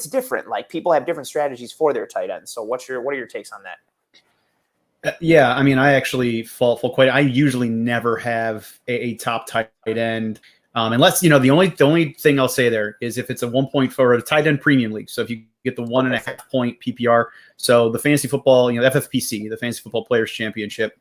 different. Like people have different strategies for their tight ends. So what are your takes on that? Yeah, I mean, I actually fall quite. I usually never have a top tight end, unless the only thing I'll say there is if it's a 1.4 or a tight end premium league. So if you get the 1.5 point PPR, so the fantasy football, FFPC, the Fantasy Football Players Championship,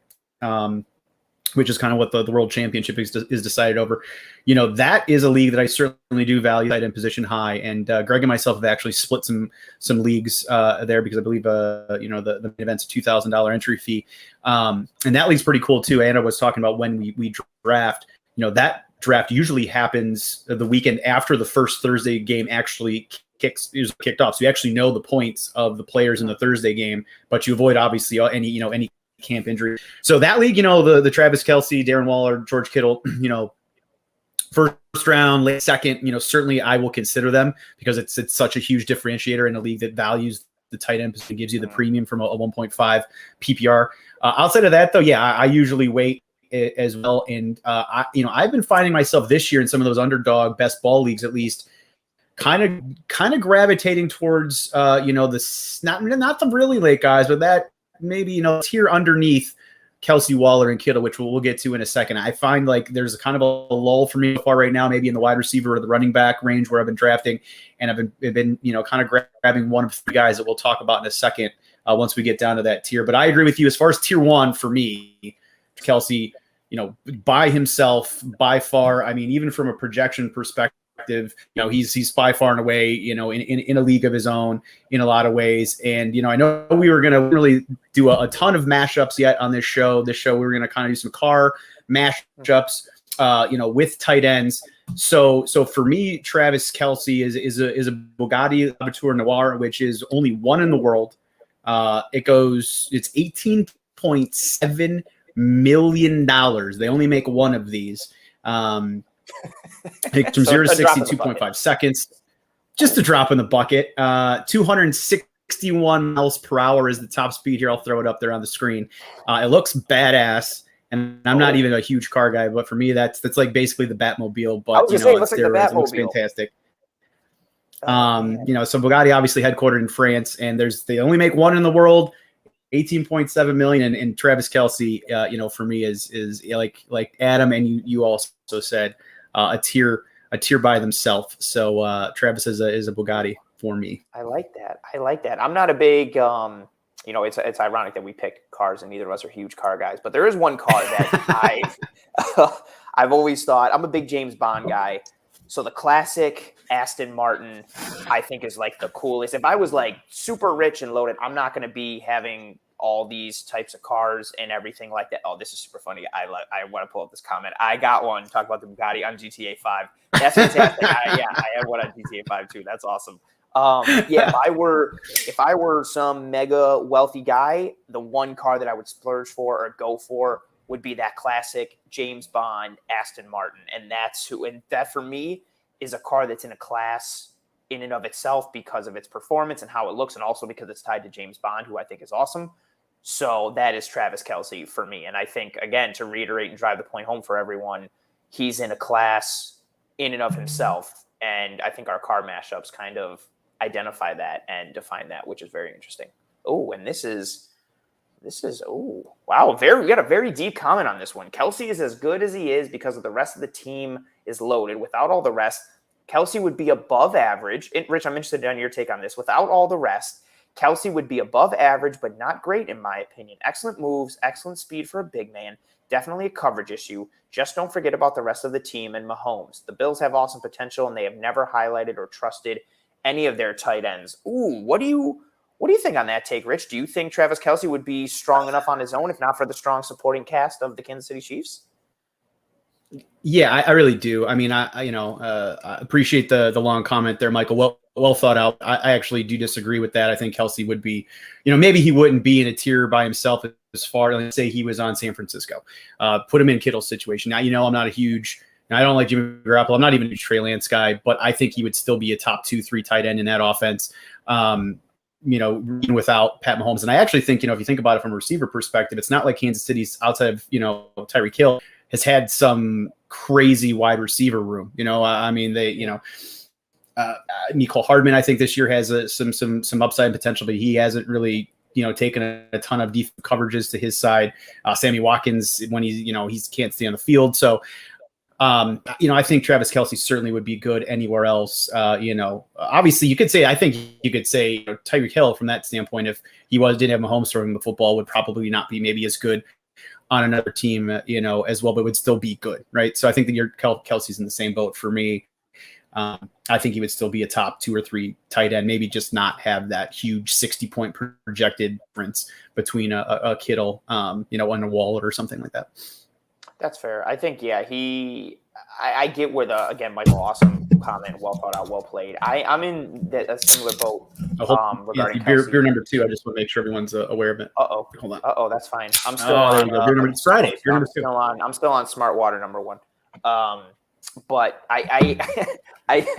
which is kind of what the World Championship is decided over. That is a league that I certainly do value tight end position high. And Greg and myself have actually split some leagues there because I believe the main event's a $2,000 entry fee. And that league's pretty cool too. Anna was talking about when we draft. That draft usually happens the weekend after the first Thursday game actually kicked off. So you actually know the points of the players in the Thursday game, but you avoid obviously any camp injury. So that league, the Travis Kelsey, Darren Waller, George Kittle, first round, late second, certainly I will consider them because it's such a huge differentiator in a league that values the tight end position, gives you the premium from a 1.5 PPR. Outside of that though, yeah, I usually wait as well. And I've been finding myself this year in some of those underdog best ball leagues, at least, kind of gravitating towards not the really late guys, but that maybe tier underneath Kelsey, Waller, and Kittle, which we'll get to in a second. I find like there's a kind of a lull for me so far right now, maybe in the wide receiver or the running back range where I've been drafting, and I've been kind of grabbing one of three guys that we'll talk about in a second once we get down to that tier. But I agree with you as far as tier one for me, Kelsey, by himself, by far. I mean, even from a projection perspective, he's by far and away, in a league of his own in a lot of ways. And, I know we were going to really do a ton of mashups yet on this show. We were going to kind of do some car mashups, with tight ends. So for me, Travis Kelsey is a Bugatti Laboratoire Noir, which is only one in the world. It's $18.7 million. They only make one of these. From 0 to 60, 2.5 seconds. Just a drop in the bucket. 261 miles per hour is the top speed here. I'll throw it up there on the screen. It looks badass, and I'm not even a huge car guy, but for me, that's like basically the Batmobile. But it looks like the Batmobile. It looks fantastic. So Bugatti obviously headquartered in France, and they only make one in the world. 18.7 million, and Travis Kelsey, for me is like Adam and you also said, a tier by themselves. So Travis is a Bugatti for me. I like that. I'm not a big, it's ironic that we picked cars and neither of us are huge car guys, but there is one car that I've always thought. I'm a big James Bond guy. So the classic Aston Martin, I think, is like the coolest. If I was like super rich and loaded, I'm not going to be having all these types of cars and everything like that. Oh, this is super funny. I want to pull up this comment. I got one. Talk about the Bugatti on GTA 5. That's fantastic. I had one on GTA 5 too. That's awesome. If I were some mega wealthy guy, the one car that I would splurge for or go for would be that classic James Bond Aston Martin. And that for me is a car that's in a class in and of itself because of its performance and how it looks, and also because it's tied to James Bond, who I think is awesome. So that is Travis Kelsey for me. And I think, again, to reiterate and drive the point home for everyone, he's in a class in and of himself. And I think our car mashups kind of identify that and define that, which is very interesting. Oh, and this is, oh, wow. We got a very deep comment on this one. Kelsey is as good as he is because of the rest of the team is loaded. Without all the rest, Kelsey would be above average. Rich, I'm interested in your take on this. Without all the rest, Kelsey would be above average, but not great in my opinion. Excellent moves, excellent speed for a big man. Definitely a coverage issue. Just don't forget about the rest of the team and Mahomes. The Bills have awesome potential, and they have never highlighted or trusted any of their tight ends. Ooh, what do What do you think on that take, Rich? Do you think Travis Kelsey would be strong enough on his own if not for the strong supporting cast of the Kansas City Chiefs? Yeah, I really do. I mean, I appreciate the long comment there, Michael. Well thought out. I actually do disagree with that. I think Kelsey would be, maybe he wouldn't be in a tier by himself as far, let's say he was on San Francisco. Put him in Kittle's situation. Now, I'm not a huge, I don't like Jimmy Garoppolo. I'm not even a Trey Lance guy, but I think he would still be a top 2-3 tight end in that offense. Without Pat Mahomes. And I actually think, if you think about it from a receiver perspective, it's not like Kansas City's outside of, Tyreek Hill has had some crazy wide receiver room. I mean, they, Mecole Hardman, I think this year has some upside potential, but he hasn't really, taken a ton of defensive coverages to his side. Sammy Watkins, when he can't stay on the field. So, I think Travis Kelsey certainly would be good anywhere else. Obviously you could say Tyreek Hill from that standpoint, if he didn't have Mahomes throwing the football, would probably not be maybe as good on another team, as well, but would still be good. Right. So I think that Kelsey's in the same boat for me. I think he would still be a top 2 or 3 tight end, maybe just not have that huge 60-point projected difference between a Kittle, and a Waller or something like that. That's fair. I think, I get where again, Michael, awesome comment, well thought out, well played. I'm in a similar boat regarding beer number 2. I just want to make sure everyone's aware of it. Hold on. That's fine. I'm still on. It's Friday. Beer number 2. I'm still on Smart Water number 1. But I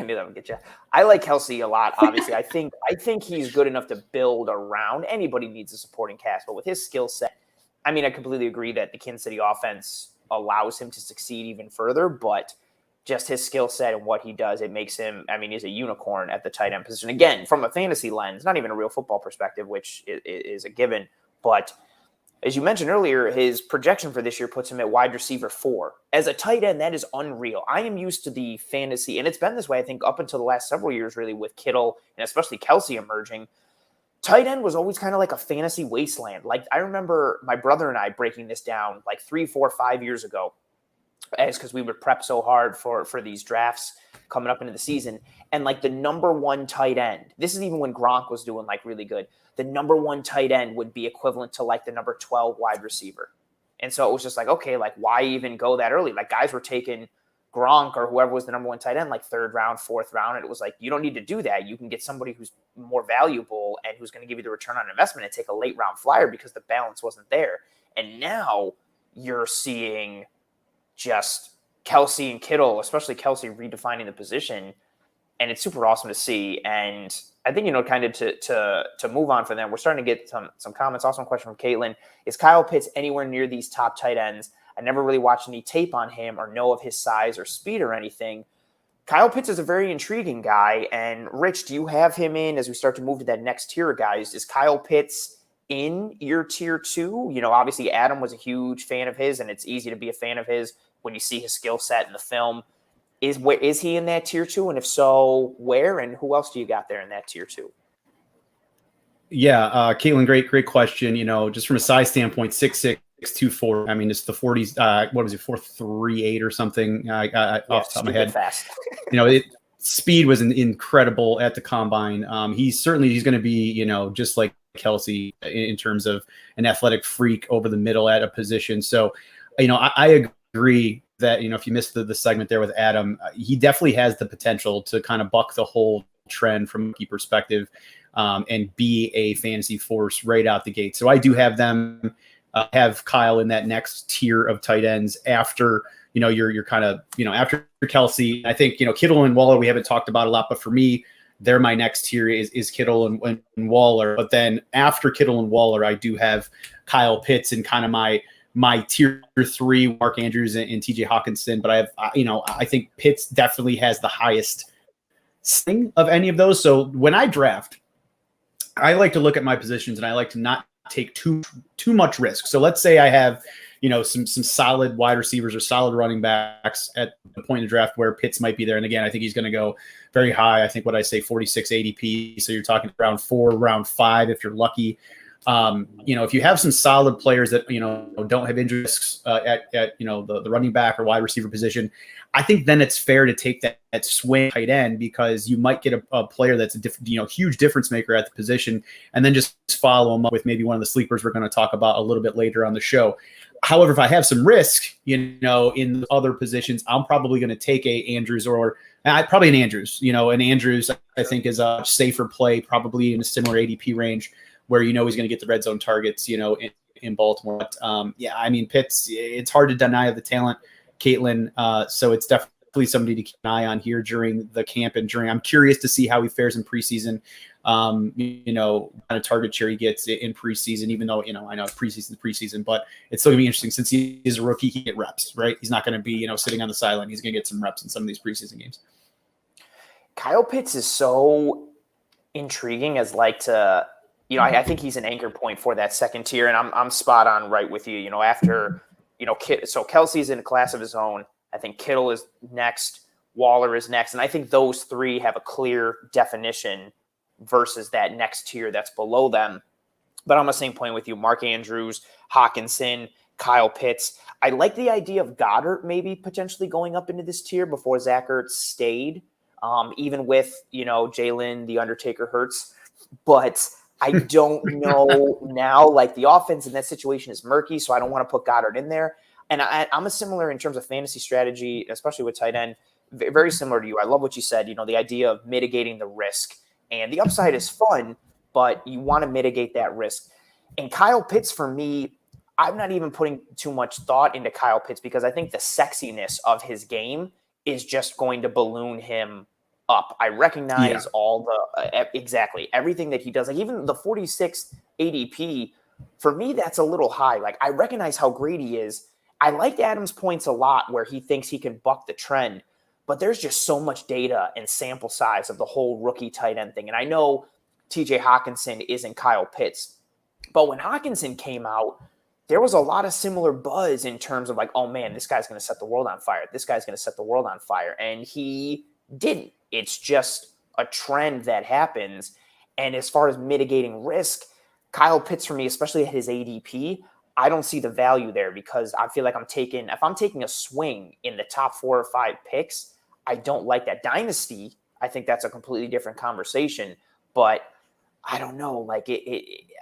knew that would get you. I like Kelsey a lot. Obviously, I think he's good enough to build around. Anybody needs a supporting cast, but with his skill set, I mean, I completely agree that the Kansas City offense allows him to succeed even further, but just his skill set and what he does, it makes him, he's a unicorn at the tight end position. Again, from a fantasy lens, not even a real football perspective, which is a given. But as you mentioned earlier, his projection for this year puts him at wide receiver 4. As a tight end, that is unreal. I am used to the fantasy, and it's been this way, I think, up until the last several years, really, with Kittle and especially Kelsey emerging. Tight end was always kind of like a fantasy wasteland. Like, I remember my brother and I breaking this down like 3, 4, 5 years ago, as because we would prep so hard for these drafts coming up into the season. And like the number 1 tight end, this is even when Gronk was doing like really good, the number 1 tight end would be equivalent to like the number 12 wide receiver. And so it was just like, okay, like why even go that early? Like guys were taking Gronk or whoever was the number 1 tight end, like 3rd round, 4th round. And it was like, you don't need to do that. You can get somebody who's more valuable and who's going to give you the return on investment and take a late round flyer because the balance wasn't there. And now you're seeing just Kelsey and Kittle, especially Kelsey, redefining the position. And it's super awesome to see. And I think, kind of to move on from them, we're starting to get some comments. Awesome question from Caitlin. Is Kyle Pitts anywhere near these top tight ends? I never really watched any tape on him or know of his size or speed or anything. Kyle Pitts is a very intriguing guy. And Rich, do you have him in as we start to move to that next tier of guys? Is Kyle Pitts in your tier 2? Obviously Adam was a huge fan of his, and it's easy to be a fan of his when you see his skill set in the film. Is he in that tier 2? And if so, where? And who else do you got there in that tier 2? Yeah, Caitlin, great question. Just from a size standpoint, 6'6", 240. I mean, it's the 40s. What was it, 4.38 or something? Off the top of my head. Fast. Speed was incredible at the combine. He's going to be, just like Kelsey in terms of an athletic freak over the middle at a position. So, I agree that, if you missed the segment there with Adam, he definitely has the potential to kind of buck the whole trend from a key perspective, and be a fantasy force right out the gate. So I do have them. Have Kyle in that next tier of tight ends after, you're kind of, after Kelsey. I think, Kittle and Waller, we haven't talked about a lot, but for me, they're my next tier is Kittle and Waller. But then after Kittle and Waller, I do have Kyle Pitts and kind of my tier 3, Mark Andrews and TJ Hawkinson. But I have, I think Pitts definitely has the highest ceiling of any of those. So when I draft, I like to look at my positions and I like to not take too much risk. So let's say I have, some solid wide receivers or solid running backs at the point in the draft where Pitts might be there. And again, I think he's going to go very high. I think 46 ADP. So you're talking round 4, round 5, if you're lucky. If you have some solid players that, don't have injury risks at the running back or wide receiver position, I think then it's fair to take that swing tight end, because you might get a player that's a huge difference maker at the position, and then just follow them up with maybe one of the sleepers we're going to talk about a little bit later on the show. However, if I have some risk, in other positions, I'm probably going to take a Andrews or probably an Andrews. An Andrews I think is a safer play, probably in a similar ADP range, where he's going to get the red zone targets, in Baltimore. But, Pitts, it's hard to deny the talent, Caitlin. So it's definitely somebody to keep an eye on here during the camp and I'm curious to see how he fares in preseason. Kind of target share he gets in preseason, even though, I know preseason, but it's still gonna be interesting since he is a rookie. He get reps, right? He's not going to be, sitting on the sideline. He's going to get some reps in some of these preseason games. Kyle Pitts is so intriguing as I think he's an anchor point for that second tier, and I'm spot on right with you. After so Kelsey's in a class of his own. I think Kittle is next, Waller is next, and I think those three have a clear definition versus that next tier that's below them. But I'm on the same point with you. Mark Andrews, Hawkinson, Kyle Pitts. I like the idea of Goddard maybe potentially going up into this tier before Zach Ertz stayed, even with Jalen, the Undertaker Hurts, but I don't know now. The offense in that situation is murky, so I don't want to put Goddard in there. And I'm a similar in terms of fantasy strategy, especially with tight end, very similar to you. I love what you said, the idea of mitigating the risk. And the upside is fun, but you want to mitigate that risk. And Kyle Pitts, for me, I'm not even putting too much thought into Kyle Pitts, because I think the sexiness of his game is just going to balloon him up. I recognize all the exactly everything that he does. Even the 46 ADP, for me, that's a little high. I recognize how great he is. I liked Adam's points a lot where he thinks he can buck the trend, but there's just so much data and sample size of the whole rookie tight end thing. And I know TJ Hawkinson isn't Kyle Pitts, but when Hawkinson came out, there was a lot of similar buzz in terms of oh man, this guy's going to set the world on fire. This guy's going to set the world on fire. And he didn't. It's just a trend that happens. And as far as mitigating risk, Kyle Pitts for me, especially at his ADP, I don't see the value there, because I feel like if I'm taking a swing in the top 4 or 5 picks, I don't like that. Dynasty, I think that's a completely different conversation, but I don't know.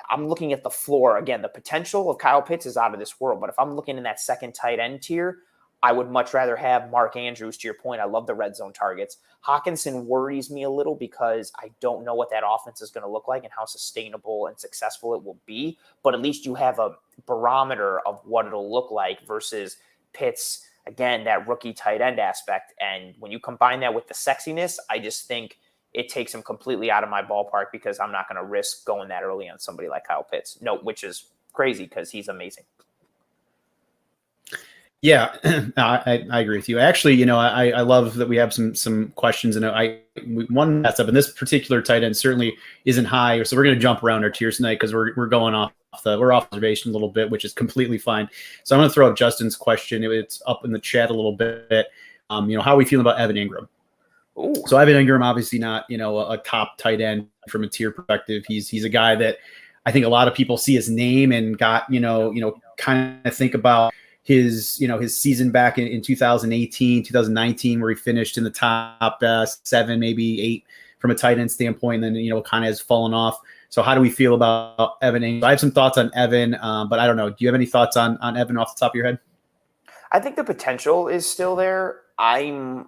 I'm looking at the floor. Again, the potential of Kyle Pitts is out of this world, but if I'm looking in that second tight end tier, I would much rather have Mark Andrews. To your point, I love the red zone targets. Hawkinson worries me a little because I don't know what that offense is going to look like and how sustainable and successful it will be. But at least you have a barometer of what it'll look like versus Pitts, again, that rookie tight end aspect. And when you combine that with the sexiness, I just think it takes him completely out of my ballpark, because I'm not going to risk going that early on somebody like Kyle Pitts. No, which is crazy because he's amazing. Yeah, I agree with you. Actually, I love that we have some questions, and one that's up, and this particular tight end certainly isn't high, so we're going to jump around our tiers tonight because we're going off observation a little bit, which is completely fine. So I'm going to throw up Justin's question. It's up in the chat a little bit. How are we feeling about Evan Ingram? Ooh. So Evan Ingram, obviously not a top tight end from a tier perspective. He's a guy that I think a lot of people see his name and got kind of think about his season back in 2018, 2019, where he finished in the top 7, maybe 8 from a tight end standpoint, and then, kind of has fallen off. So how do we feel about Evan? I have some thoughts on Evan, but I don't know. Do you have any thoughts on Evan off the top of your head? I think the potential is still there. I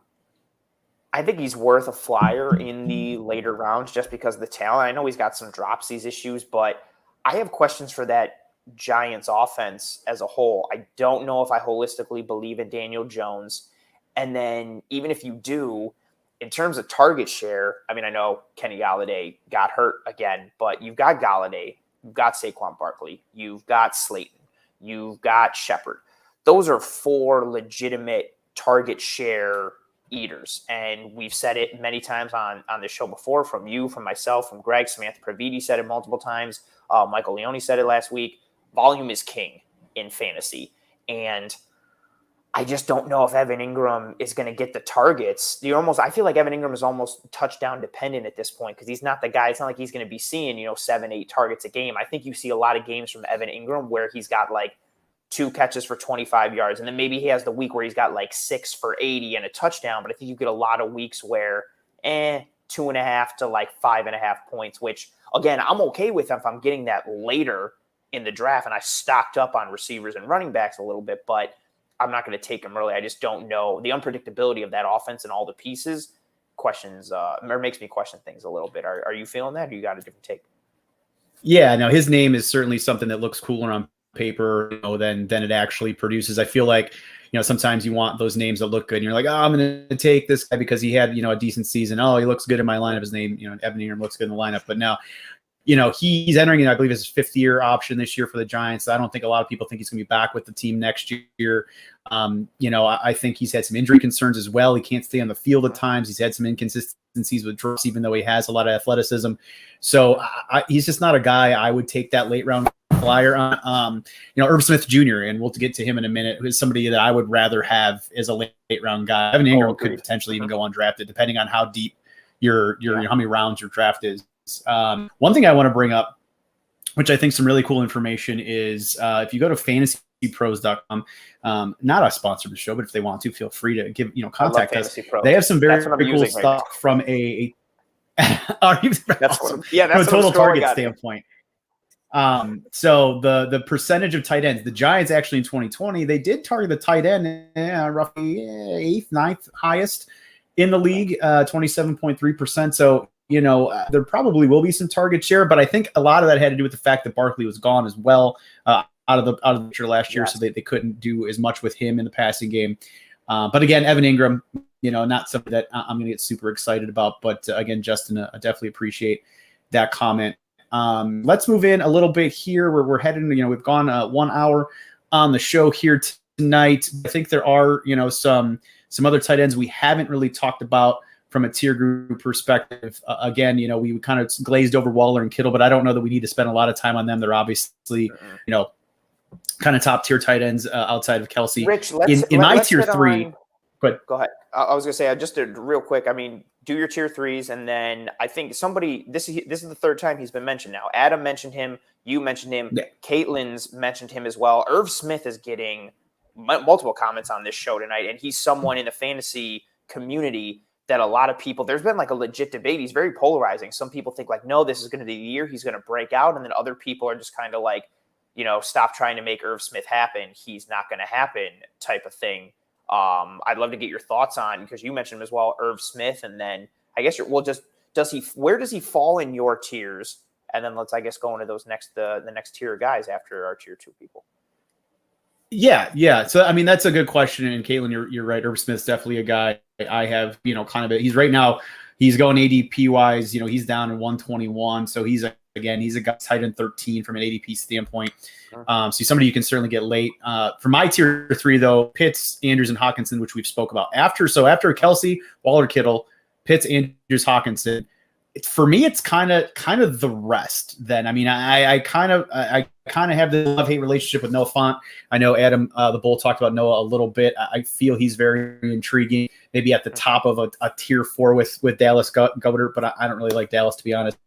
think he's worth a flyer in the later rounds just because of the talent. I know he's got some dropsies issues, but I have questions for that Giants offense as a whole. I don't know if I holistically believe in Daniel Jones. And then even if you do, in terms of target share, I know Kenny Golladay got hurt again, but you've got Golladay, you've got Saquon Barkley, you've got Slayton, you've got Shepard. Those are 4 legitimate target share eaters. And we've said it many times on the show before, from you, from myself, from Greg. Samantha Praviti said it multiple times. Michael Leone said it last week. Volume is king in fantasy. And I just don't know if Evan Ingram is going to get the targets. I feel like Evan Ingram is almost touchdown dependent at this point because he's not the guy. It's not like he's going to be seeing, 7, 8 targets a game. I think you see a lot of games from Evan Ingram where he's got like 2 catches for 25 yards. And then maybe he has the week where he's got like 6 for 80 and a touchdown. But I think you get a lot of weeks where 2.5 to like 5.5 points, which again, I'm okay with if I'm getting that later in the draft and I stocked up on receivers and running backs a little bit, but I'm not going to take him early. I just don't know the unpredictability of that offense and all the pieces or makes me question things a little bit. Are you feeling that, or you got a different take? Yeah, no, his name is certainly something that looks cooler on paper, than it actually produces. I feel like, sometimes you want those names that look good and you're like, oh, I'm going to take this guy because he had, a decent season. Oh, he looks good in my lineup. His name, Evan Ingram looks good in the lineup, but now, he's entering in, I believe, his 5th-year option this year for the Giants. I don't think a lot of people think he's going to be back with the team next year. I think he's had some injury concerns as well. He can't stay on the field at times. He's had some inconsistencies with drops, even though he has a lot of athleticism. So he's just not a guy I would take that late round flyer on. Irv Smith Jr., and we'll get to him in a minute, who's somebody that I would rather have as a late round guy. Evan Ingram could potentially even go undrafted, depending on how deep how many rounds your draft is. One thing I want to bring up, which I think some really cool information is, if you go to fantasypros.com, not a sponsor of the show, but if they want to, feel free to contact us. They have some very cool stuff from a total target standpoint. So the percentage of tight ends, the Giants actually in 2020, they did target the tight end roughly 8th, 9th highest in the league, 27.3%. So there probably will be some target share, but I think a lot of that had to do with the fact that Barkley was gone as well out of the picture last year, so they couldn't do as much with him in the passing game. But again, Evan Ingram, not something that I'm going to get super excited about. But again, Justin, I definitely appreciate that comment. Let's move in a little bit here where we're heading. We've gone 1 hour on the show here tonight. I think there are some other tight ends we haven't really talked about from a tier group perspective. Again, we kind of glazed over Waller and Kittle, but I don't know that we need to spend a lot of time on them. They're obviously, kind of top tier tight ends outside of Kelsey. Rich, in my tier 3. But go ahead. I was going to say, just real quick. I mean, do your tier 3s, and then I think this is the 3rd time he's been mentioned now. Adam mentioned him. You mentioned him. Yeah. Caitlin's mentioned him as well. Irv Smith is getting multiple comments on this show tonight, and he's someone in the fantasy community that a lot of people, there's been like a legit debate. He's very polarizing. Some people think like, no, this is going to be the year he's going to break out. And then other people are just kind of like, stop trying to make Irv Smith happen. He's not going to happen type of thing. I'd love to get your thoughts on, because you mentioned him as well, Irv Smith. And then I guess where does he fall in your tiers? And then let's, I guess, go into those the next tier of guys after our tier 2 people. Yeah. So, I mean, that's a good question. And Caitlin, you're right. Irv Smith's definitely a guy I have, he's right now, he's going ADP wise, he's down in 121. So he's a guy tight end 13 from an ADP standpoint. So somebody you can certainly get late. For my tier 3 though, Pitts, Andrews, and Hawkinson, which we've spoke about after Kelsey, Waller, Kittle, Pitts, Andrews, Hawkinson. For me, it's kind of the rest. Then, I mean, I kind of have the love-hate relationship with Noah Fant. I know Adam, the Bull, talked about Noah a little bit. I feel he's very intriguing, maybe at the top of a tier 4 with Dallas Goedert, but I don't really like Dallas, to be honest.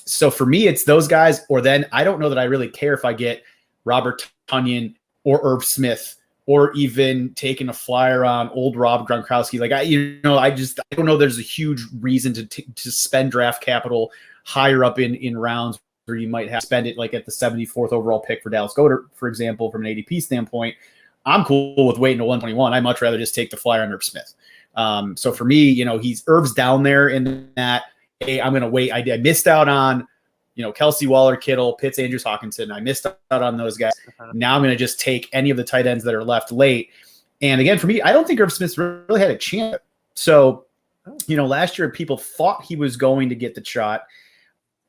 So for me, it's those guys, or then I don't know that I really care if I get Robert Tonyan or Irv Smith, or even taking a flyer on old Rob Gronkowski. Like, I don't know there's a huge reason to spend draft capital higher up in rounds where you might have to spend it like at the 74th overall pick for Dallas Goedert, for example, from an ADP standpoint. I'm cool with waiting to 121. I'd much rather just take the flyer on Irv Smith. So for me, Irv's down there in that, hey, I'm going to wait. I missed out on, Kelsey, Waller, Kittle, Pitts, Andrews, Hawkinson. I missed out on those guys. Now I'm going to just take any of the tight ends that are left late. And again, for me, I don't think Irv Smith really had a chance. So, last year people thought he was going to get the shot.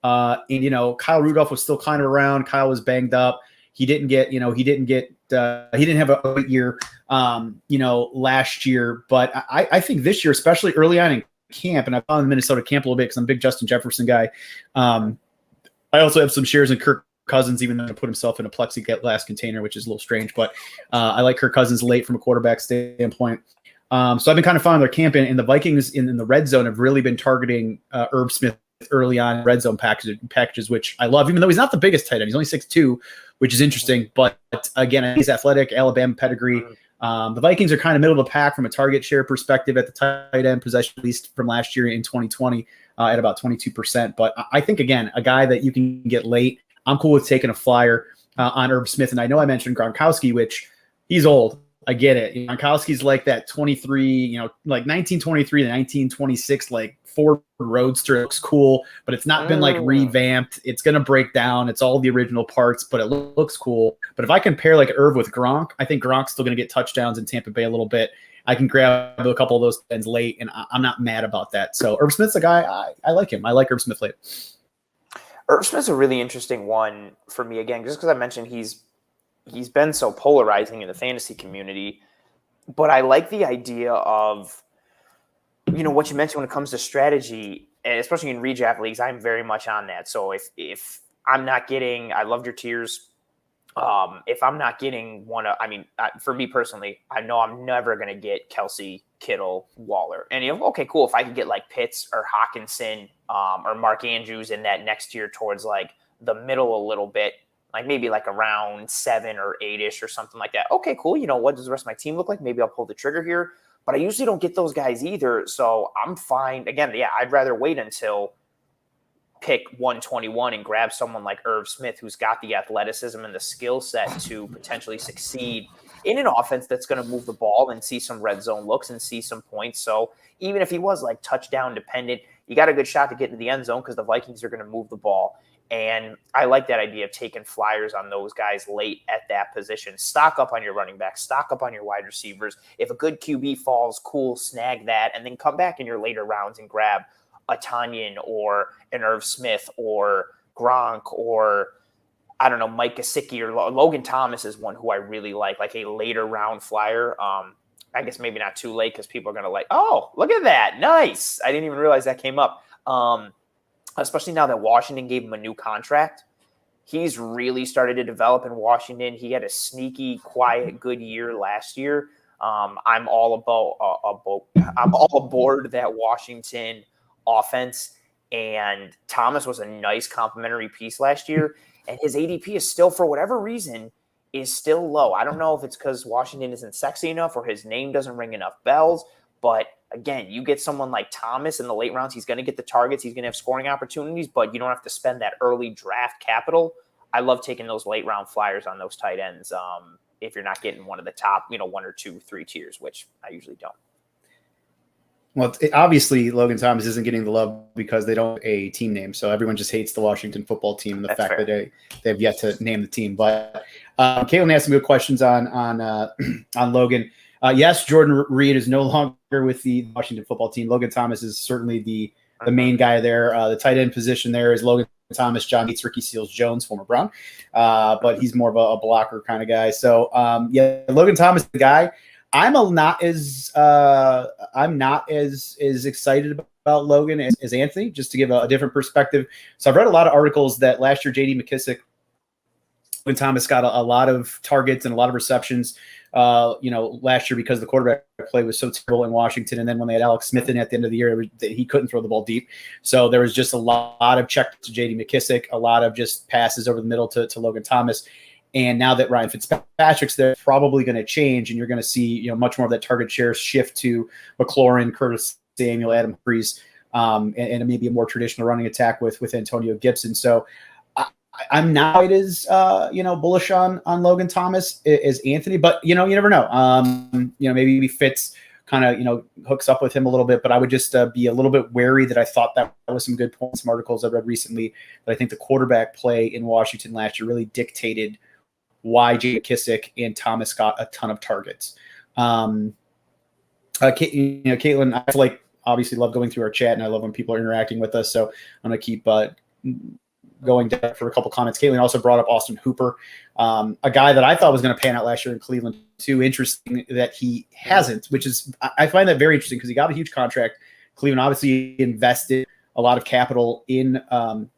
And Kyle Rudolph was still kind of around. Kyle was banged up. He didn't have a great year, last year. But I think this year, especially early on in camp, and I followed the Minnesota camp a little bit because I'm a big Justin Jefferson guy. I also have some shares in Kirk Cousins, even though he put himself in a plexiglass container, which is a little strange. But I like Kirk Cousins late from a quarterback standpoint. So I've been kind of following their camp, and the Vikings in the red zone have really been targeting Irv Smith early on red zone packages, which I love, even though he's not the biggest tight end. He's only 6'2", which is interesting. But again, he's athletic, Alabama pedigree. The Vikings are kind of middle of the pack from a target share perspective at the tight end possession, at least from last year in 2020 at about 22%. But I think, again, a guy that you can get late, I'm cool with taking a flyer on Irv Smith. And I know I mentioned Gronkowski, which he's old. I get it. Gronkowski's like that 23, like 1923 to 1926, like Ford Roadster. Looks cool, but it's not been like revamped. It's going to break down. It's all the original parts, but it looks cool. But if I compare like Irv with Gronk, I think Gronk's still going to get touchdowns in Tampa Bay a little bit. I can grab a couple of those ends late, and I'm not mad about that. So Irv Smith's a guy, I like him. I like Irv Smith late. Irv Smith's a really interesting one for me, again, just because I mentioned he's been so polarizing in the fantasy community, but I like the idea of, what you mentioned when it comes to strategy, and especially in redraft leagues, I'm very much on that. So if I'm not getting, I loved your tiers. If I'm not getting for me personally, I know I'm never going to get Kelsey, Kittle, Waller. And okay, cool. If I could get like Pitts or Hawkinson or Mark Andrews in that next tier towards like the middle a little bit, like maybe like around 7 or 8-ish or something like that. Okay, cool. What does the rest of my team look like? Maybe I'll pull the trigger here. But I usually don't get those guys either. So I'm fine. Again, I'd rather wait until pick 121 and grab someone like Irv Smith, who's got the athleticism and the skill set to potentially succeed in an offense that's going to move the ball and see some red zone looks and see some points. So even if he was like touchdown dependent, you got a good shot to get into the end zone because the Vikings are going to move the ball. And I like that idea of taking flyers on those guys late at that position. Stock up on your running backs, stock up on your wide receivers. If a good QB falls, cool, snag that, and then come back in your later rounds and grab a Tanyan or an Irv Smith or Gronk or, I don't know, Mike Gesicki or Logan Thomas is one who I really like a later round flyer. I guess maybe not too late because people are going to oh, look at that. Nice. I didn't even realize that came up. Especially now that Washington gave him a new contract. He's really started to develop in Washington. He had a sneaky, quiet, good year last year. I'm all aboard that Washington offense. And Thomas was a nice complementary piece last year. And his ADP is still, for whatever reason, is still low. I don't know if it's because Washington isn't sexy enough or his name doesn't ring enough bells. But again, you get someone like Thomas in the late rounds, he's going to get the targets, he's going to have scoring opportunities, but you don't have to spend that early draft capital. I love taking those late round flyers on those tight ends if you're not getting one of the top, 1 or 2, 3 tiers, which I usually don't. Well, obviously, Logan Thomas isn't getting the love because they don't have a team name. So everyone just hates the Washington football team and the fact that they have yet to name the team. But Caitlin asked some good questions on Logan. Yes, Jordan Reed is no longer with the Washington football team. Logan Thomas is certainly the main guy there. The tight end position there is Logan Thomas, John Beats, Ricky Seals-Jones, former Brown. But he's more of a blocker kind of guy. So, Logan Thomas is the guy. I'm not as excited about Logan as Anthony, just to give a different perspective. So I've read a lot of articles that last year J.D. McKissick, when Thomas got a lot of targets and a lot of receptions, last year because the quarterback play was so terrible in Washington. And then when they had Alex Smith in at the end of the year, he couldn't throw the ball deep. So there was just a lot of check to J.D. McKissick, a lot of just passes over the middle to Logan Thomas. And now that Ryan Fitzpatrick's there, probably going to change, and you're going to see much more of that target share shift to McLaurin, Curtis Samuel, Adam Humphries, and maybe a more traditional running attack with Antonio Gibson. So I'm not quite as bullish on Logan Thomas as Anthony, but you never know. Maybe Fitz kind of hooks up with him a little bit, but I would just be a little bit wary that I thought that was some good points. Some articles I read recently that I think the quarterback play in Washington last year really dictated why J. McKissick and Thomas got a ton of targets. Caitlin, I obviously love going through our chat, and I love when people are interacting with us. So I'm going to keep going down for a couple comments. Caitlin also brought up Austin Hooper, a guy that I thought was going to pan out last year in Cleveland too. Interesting that he hasn't, which is, I find that very interesting because he got a huge contract. Cleveland obviously invested a lot of capital in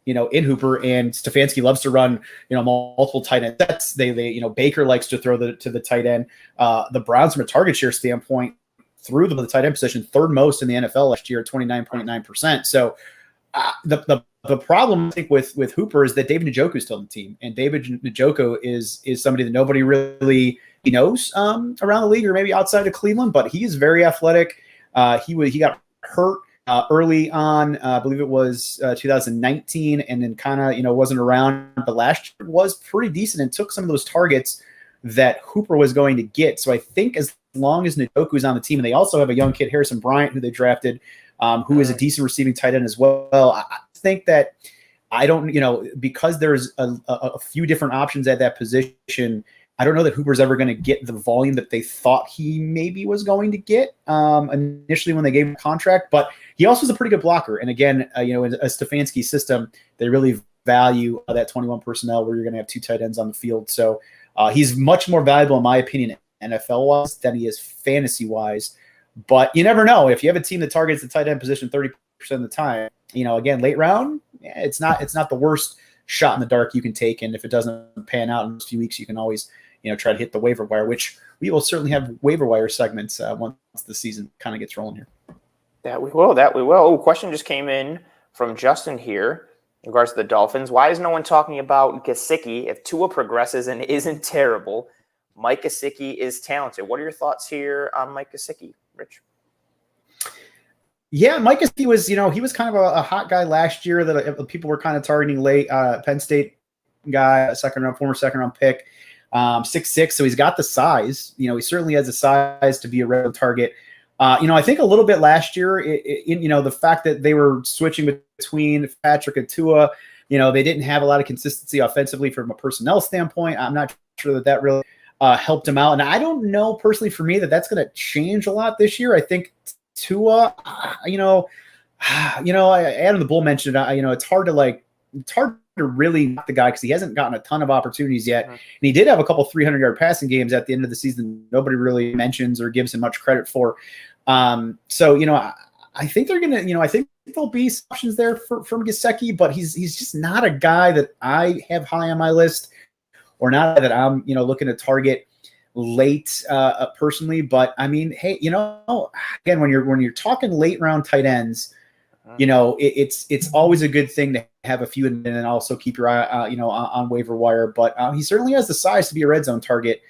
in Hooper, and Stefanski loves to run multiple tight end sets. They Baker likes to throw to the tight end. The Browns, from a target share standpoint, threw the tight end position third most in the NFL last year at 29.9%. So the problem, I think, with Hooper is that David Njoku is still on the team, and David Njoku is somebody that nobody really knows around the league, or maybe outside of Cleveland, but he is very athletic. He got hurt early on, I believe it was 2019, and then kind of wasn't around. But last year was pretty decent and took some of those targets that Hooper was going to get. So I think as long as Njoku is on the team, and they also have a young kid, Harrison Bryant, who they drafted, who is a decent receiving tight end as well. I think that because there's a few different options at that position, I don't know that Hooper's ever going to get the volume that they thought he maybe was going to get initially when they gave him a contract. But he also is a pretty good blocker. And again, in a Stefanski system, they really value that 21 personnel where you're going to have two tight ends on the field. So he's much more valuable, in my opinion, NFL-wise than he is fantasy-wise. But you never know. If you have a team that targets the tight end position 30% of the time, again, late round, it's not the worst shot in the dark you can take. And if it doesn't pan out in a few weeks, you can always try to hit the waiver wire, which we will certainly have waiver wire segments once the season kind of gets rolling here. That we will. Oh, question just came in from Justin here in regards to the Dolphins. Why is no one talking about Gesicki? If Tua progresses and isn't terrible, Mike Gesicki is talented. What are your thoughts here on Mike Gesicki, Rich? Yeah, Mike Gesicki was, he was kind of a hot guy last year that people were kind of targeting late. Penn State guy, former second round pick. 6'6", so he's got the size. He certainly has the size to be a red target. I think a little bit last year, the fact that they were switching between Patrick and Tua, they didn't have a lot of consistency offensively from a personnel standpoint. I'm not sure that really helped him out. And I don't know personally for me that's going to change a lot this year. I think Tua, Adam the Bull mentioned it. It's hard to really knock the guy because he hasn't gotten a ton of opportunities yet. And he did have a couple 300-yard passing games at the end of the season. Nobody really mentions or gives him much credit for. I think they're going to, I think there'll be some options there from Gesicki, but he's just not a guy that I have high on my list, or not that I'm, looking to target late personally. But I mean, hey, again, when you're talking late round tight ends, it's always a good thing to have a few and then also keep your eye, on waiver wire. But he certainly has the size to be a red zone target.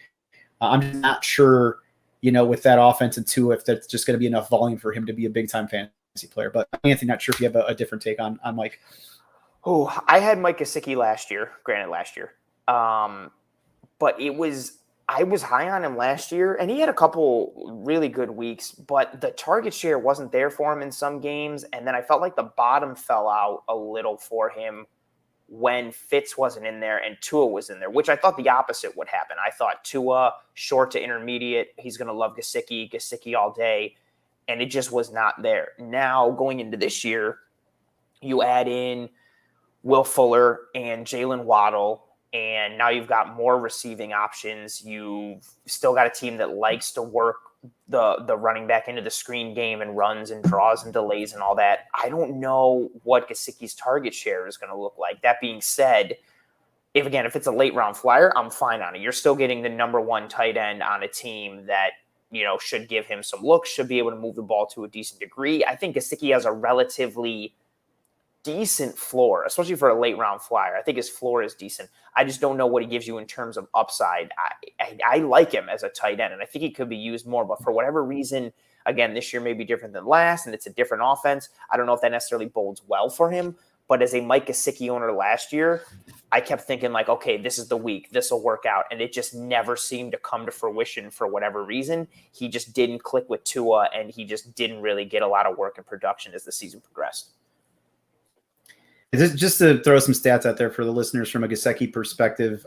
I'm not sure, with that offense and Tua, if that's just going to be enough volume for him to be a big time fantasy player. But Anthony, not sure if you have a different take on Mike. Oh, I had Mike Gesicki last year, but I was high on him last year, and he had a couple really good weeks, but the target share wasn't there for him in some games. And then I felt like the bottom fell out a little for him when Fitz wasn't in there and Tua was in there, which I thought the opposite would happen. I thought Tua, short to intermediate, he's going to love Gesicki all day, and it just was not there. Now, going into this year, you add in Will Fuller and Jalen Waddle, and now you've got more receiving options. You've still got a team that likes to work the running back into the screen game and runs and draws and delays and all that. I don't know what Gesicki's target share is going to look like. That being said, if it's a late round flyer, I'm fine on it. You're still getting the number one tight end on a team that, should give him some looks, should be able to move the ball to a decent degree. I think Gesicki has a relatively decent floor, especially for a late round flyer. I think his floor is decent. I just don't know what he gives you in terms of upside. I like him as a tight end, and I think he could be used more, but for whatever reason, again, this year may be different than last, and it's a different offense. I don't know if that necessarily bodes well for him, but as a Mike Gesicki owner last year, I kept thinking okay, this is the week, this will work out, and it just never seemed to come to fruition for whatever reason. He just didn't click with Tua, and he just didn't really get a lot of work and production as the season progressed. Just to throw some stats out there for the listeners from a Gesicki perspective,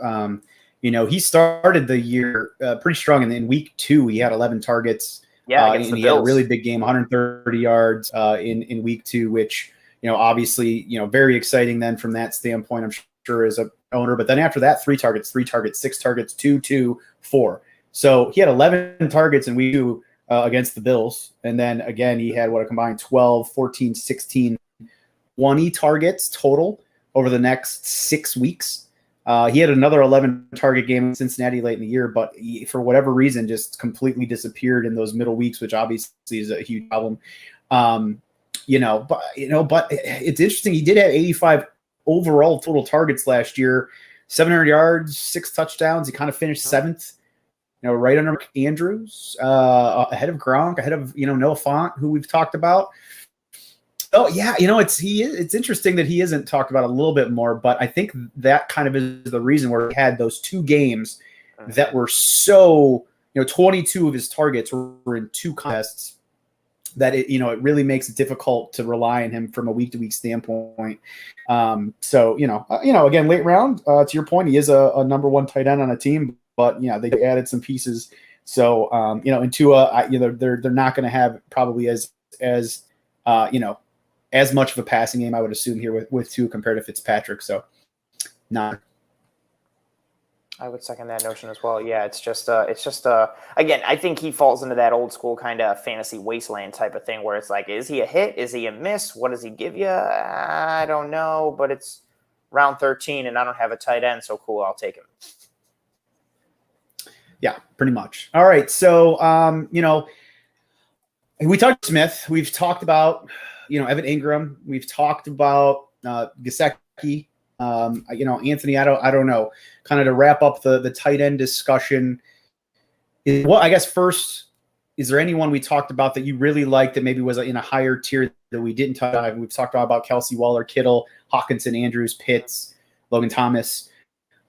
he started the year pretty strong. And in week 2, he had 11 targets. Yeah, and he had a really big game, 130 yards in week 2, which, obviously, very exciting then from that standpoint, I'm sure, as a owner. But then after that, 3 targets, 6 targets, 2, 4. So he had 11 targets in week 2 against the Bills. And then again, he had a combined 12, 14, 16 20 targets total over the next 6 weeks. He had another 11 target game in Cincinnati late in the year, but he, for whatever reason, just completely disappeared in those middle weeks, which obviously is a huge problem. But it's interesting. He did have 85 overall total targets last year, 700 yards, 6 touchdowns. He kind of finished 7th, right under Andrews, ahead of Gronk, ahead of, Noah Fant, who we've talked about. Oh yeah, it's interesting that he isn't talked about a little bit more, but I think that kind of is the reason where he had those 2 games that were so, 22 of his targets were in 2 contests that it really makes it difficult to rely on him from a week-to-week standpoint. Again, late round, to your point, he is a number 1 tight end on a team, but they added some pieces. So, in Tua, they're not going to have probably as much of a passing game, I would assume, here with Tua compared to Fitzpatrick. So, not. I would second that notion as well. Yeah, it's just again, I think he falls into that old school kind of fantasy wasteland type of thing where it's like, is he a hit? Is he a miss? What does he give you? I don't know, but it's round 13 and I don't have a tight end, so cool, I'll take him. Yeah, pretty much. All right, so we talked Smith. We've talked about Evan Ingram. We've talked about Gesicki. Anthony, I don't know. Kind of to wrap up the tight end discussion. I guess first, is there anyone we talked about that you really liked that maybe was in a higher tier that we didn't talk about? We've talked about Kelsey, Waller, Kittle, Hawkinson, Andrews, Pitts, Logan Thomas.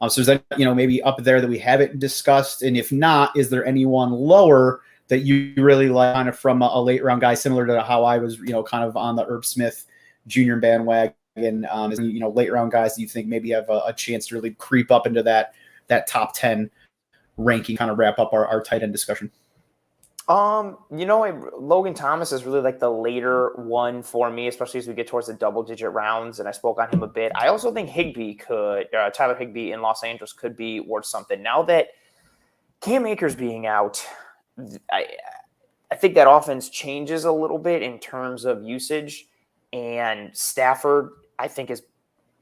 So is that maybe up there that we haven't discussed? And if not, is there anyone lower that you really like, kind of from a late round guy, similar to how I was, kind of on the Irv Smith Jr. bandwagon? Late round guys that you think maybe have a chance to really creep up into that top 10 ranking, kind of wrap up our tight end discussion? Logan Thomas is really like the later one for me, especially as we get towards the double-digit rounds, and I spoke on him a bit. I also think Tyler Higbee in Los Angeles could be worth something. Now that Cam Akers being out, I think that offense changes a little bit in terms of usage, and Stafford, I think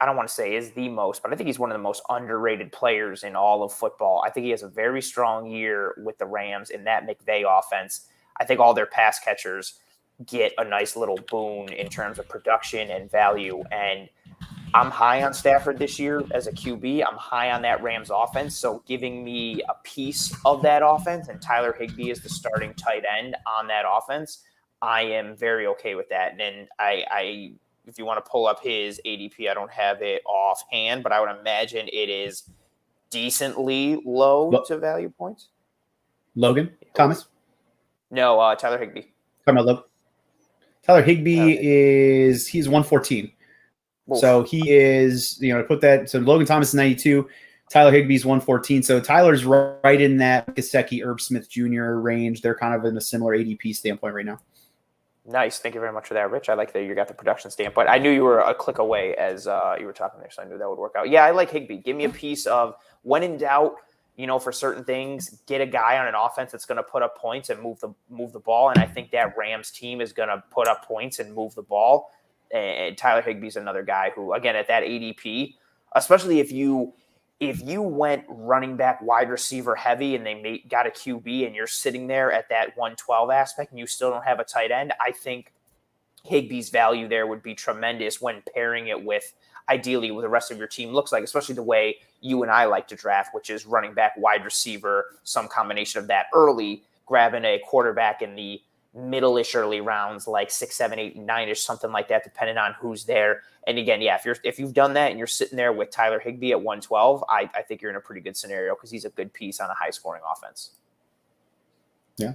I don't want to say is the most, but I think he's one of the most underrated players in all of football. I think he has a very strong year with the Rams in that McVay offense. I think all their pass catchers get a nice little boon in terms of production and value. And I'm high on Stafford this year as a QB. I'm high on that Rams offense. So giving me a piece of that offense and Tyler Higbee is the starting tight end on that offense, I am very okay with that. And I if you want to pull up his ADP, I don't have it offhand, but I would imagine it is decently low to value points. Logan Thomas? No, Tyler Higbee. Talking about Tyler Higbee he's 114. Oof. So he is, to put that, so Logan Thomas is 92, Tyler Higbee's 114. So Tyler's right in that Gesicki, Irv Smith Jr. range. They're kind of in a similar ADP standpoint right now. Nice. Thank you very much for that, Rich. I like that you got the production standpoint. I knew you were a click away as you were talking there, so I knew that would work out. Yeah, I like Higbee. Give me a piece of, when in doubt, for certain things, get a guy on an offense that's going to put up points and move the ball. And I think that Rams team is going to put up points and move the ball. And Tyler Higbee's another guy who, again, at that ADP, especially if you went running back, wide receiver heavy, and they got a QB, and you're sitting there at that 112 aspect, and you still don't have a tight end, I think Higbee's value there would be tremendous when pairing it with, ideally, what the rest of your team looks like, especially the way you and I like to draft, which is running back, wide receiver, some combination of that early, grabbing a quarterback in the middle-ish early rounds, like 6, 7, 8, and 9-ish, something like that, depending on who's there. And again, yeah, if you've done that and you're sitting there with Tyler Higbee at 112, I think you're in a pretty good scenario because he's a good piece on a high-scoring offense. Yeah.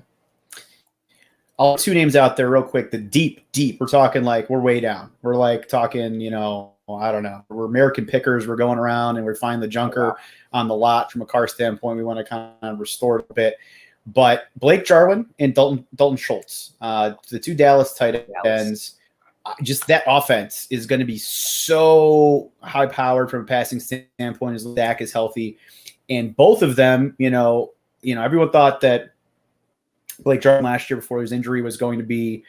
I'll 2 names out there real quick. The deep. We're talking like we're way down. We're like talking, I don't know. We're American pickers. We're going around and we're finding the junker on the lot from a car standpoint. We want to kind of restore it a bit. But Blake Jarwin and Dalton Schultz, the 2 Dallas tight ends, just that offense is going to be so high-powered from a passing standpoint as Dak is healthy. And both of them, everyone thought that Blake Jarwin last year before his injury was going to be,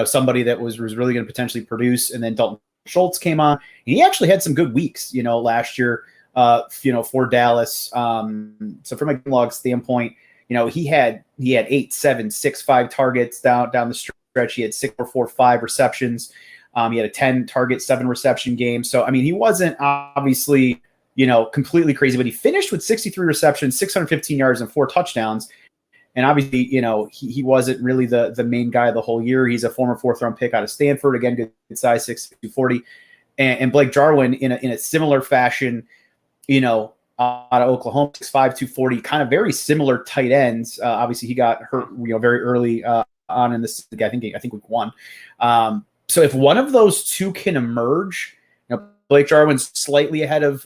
somebody that was really going to potentially produce. And then Dalton Schultz came on. And he actually had some good weeks, last year, for Dallas. So from a log standpoint, he had 8, 7, 6, 5 targets down the stretch. He had 6 or 4, 5 receptions. He had a 10 target, 7 reception game. So, I mean, he wasn't obviously, completely crazy, but he finished with 63 receptions, 615 yards, and 4 touchdowns. And obviously, he wasn't really the main guy the whole year. He's a former 4th-round pick out of Stanford. Again, good size, 6'2", 240. And Blake Jarwin in a similar fashion, out of Oklahoma, 6'5", 240, kind of very similar tight ends. Obviously, he got hurt, very early on in this. I think week 1. So if one of those two can emerge, Blake Jarwin's slightly ahead of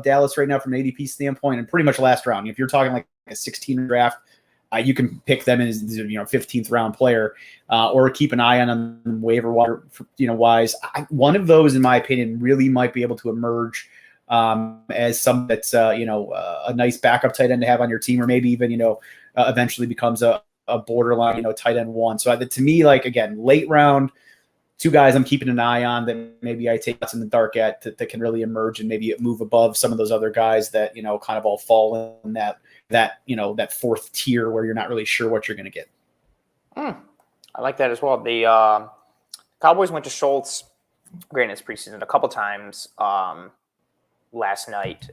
Dallas right now from an ADP standpoint, and pretty much last round. If you're talking like a 16 draft, you can pick them as 15th round player, or keep an eye on them waiver wire, wise. One of those, in my opinion, really might be able to emerge as some that's a nice backup tight end to have on your team, or maybe even eventually becomes a borderline tight end 1. So to me, like, again, late round, 2 guys I'm keeping an eye on that maybe I take in the dark at that can really emerge and maybe move above some of those other guys that kind of all fall in that 4th tier where you're not really sure what you're going to get. I like that as well. The Cowboys went to Schultz, granted it's preseason, a couple times last night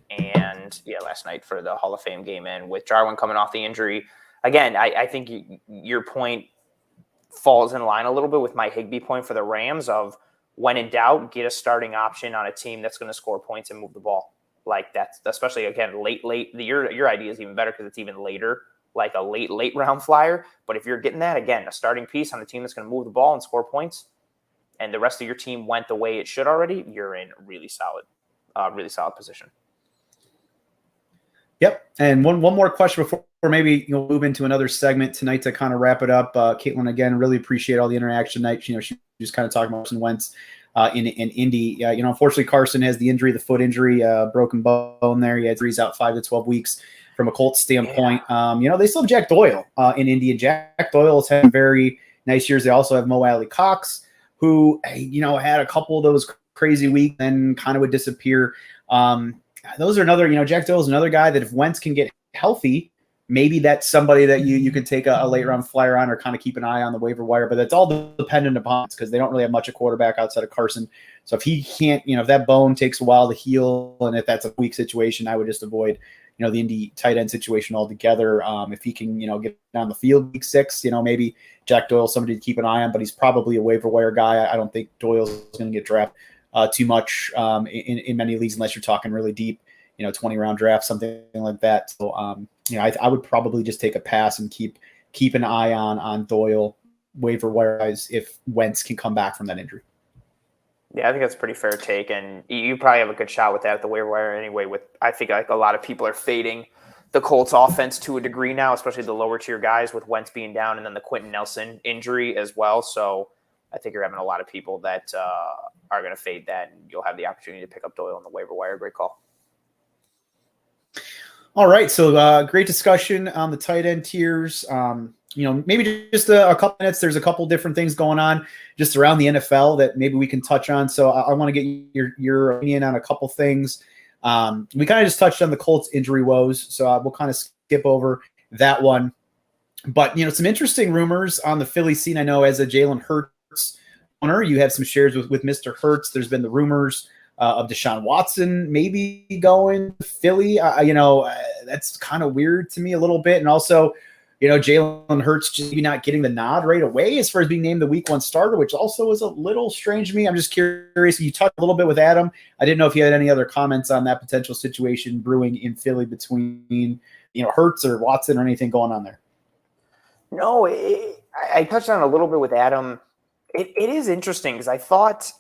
for the Hall of Fame game, and with Jarwin coming off the injury. Again, I think your point falls in line a little bit with my Higbee point for the Rams of, when in doubt, get a starting option on a team that's going to score points and move the ball. Like, that's especially, again, late. Your idea is even better because it's even later, like a late round flyer. But if you're getting that, again, a starting piece on a team that's going to move the ball and score points, and the rest of your team went the way it should already, you're in a really solid position. Yep. And one more question before maybe move into another segment tonight to kind of wrap it up. Caitlin, again, really appreciate all the interaction tonight. She was kind of talking about Carson Wentz in Indy. Unfortunately, Carson has the injury, the foot injury, broken bone there. He had 3 out 5 to 12 weeks from a Colts standpoint. Yeah. They still have Jack Doyle in Indy, and Jack Doyle has had very nice years. They also have Mo Alley Cox, who had a couple of those crazy weeks and kind of would disappear. Those are another, Jack Doyle is another guy that if Wentz can get healthy, maybe that's somebody that you could take a late round flyer on or kind of keep an eye on the waiver wire, but that's all dependent upon, because they don't really have much of quarterback outside of Carson. So if he can't, if that bone takes a while to heal, and if that's a weak situation, I would just avoid, the Indy tight end situation altogether. If he can, get down the field week 6, maybe Jack Doyle, somebody to keep an eye on, but he's probably a waiver wire guy. I don't think Doyle's going to get drafted too much in many leagues, unless you're talking really deep, 20-round draft, something like that. So, I would probably just take a pass and keep an eye on Doyle waiver wise if Wentz can come back from that injury. Yeah, I think that's a pretty fair take, and you probably have a good shot with that at the waiver wire anyway. I think like a lot of people are fading the Colts offense to a degree now, especially the lower tier guys with Wentz being down, and then the Quentin Nelson injury as well. So I think you're having a lot of people that are going to fade that, and you'll have the opportunity to pick up Doyle on the waiver wire. Great call. All right, so great discussion on the tight end tiers. Maybe just a couple minutes. There's a couple different things going on just around the NFL that maybe we can touch on. So I want to get your opinion on a couple things. We kind of just touched on the Colts injury woes, so we'll kind of skip over that one. But, some interesting rumors on the Philly scene. I know as a Jalen Hurts owner, you have some shares with Mr. Hurts. There's been the rumors of Deshaun Watson maybe going to Philly. That's kind of weird to me a little bit. And also, Jalen Hurts just maybe not getting the nod right away as far as being named the week 1 starter, which also is a little strange to me. I'm just curious. You talked a little bit with Adam. I didn't know if you had any other comments on that potential situation brewing in Philly between, Hurts or Watson or anything going on there. No, I touched on it a little bit with Adam. It is interesting because I thought,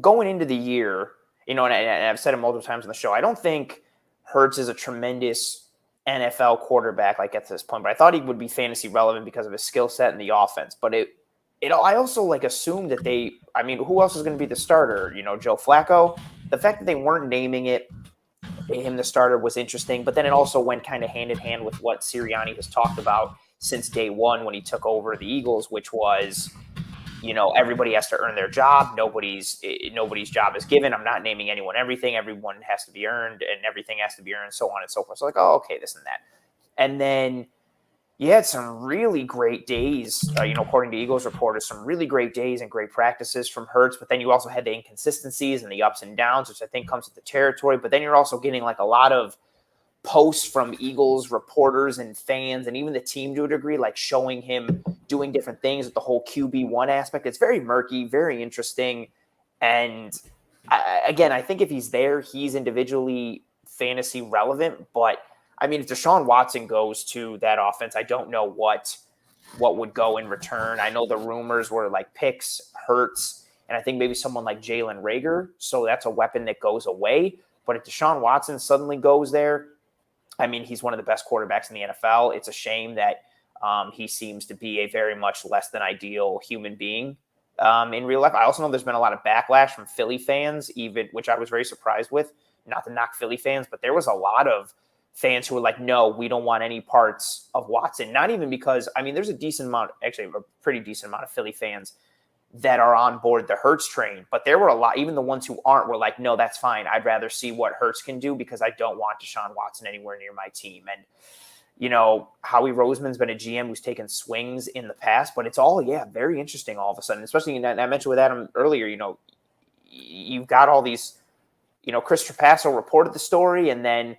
going into the year, and I've said it multiple times on the show, I don't think Hurts is a tremendous NFL quarterback like at this point, but I thought he would be fantasy relevant because of his skill set and the offense. But I also assumed that who else is going to be the starter? Joe Flacco. The fact that they weren't naming him the starter was interesting, but then it also went kind of hand in hand with what Sirianni has talked about since day one when he took over the Eagles, which was everybody has to earn their job. Nobody's job is given. I'm not naming anyone everything. Everyone has to be earned, and everything has to be earned, so on and so forth. So oh, okay, this and that. And then you had some really great days, according to Eagles reporters, some really great days and great practices from Hurts. But then you also had the inconsistencies and the ups and downs, which I think comes with the territory. But then you're also getting a lot of posts from Eagles reporters and fans and even the team to a degree, showing him doing different things with the whole QB1 aspect. It's very murky, very interesting. And I think if he's there, he's individually fantasy relevant. But I mean, if Deshaun Watson goes to that offense, I don't know what would go in return. I know the rumors were picks, Hurts, and I think maybe someone like Jalen Reagor. So that's a weapon that goes away. But if Deshaun Watson suddenly goes there, I mean, he's one of the best quarterbacks in the NFL. It's a shame that he seems to be a very much less than ideal human being in real life. I also know there's been a lot of backlash from Philly fans, which I was very surprised with. Not to knock Philly fans, but there was a lot of fans who were like, no, we don't want any parts of Watson. Not even because, I mean, there's a pretty decent amount of Philly fans that are on board the Hurts train. But there were a lot, even the ones who aren't were like, no, that's fine. I'd rather see what Hurts can do because I don't want Deshaun Watson anywhere near my team. And, Howie Roseman's been a GM who's taken swings in the past, but it's all, very interesting all of a sudden, especially, and I mentioned with Adam earlier, you've got all these, Chris Trapasso reported the story, and then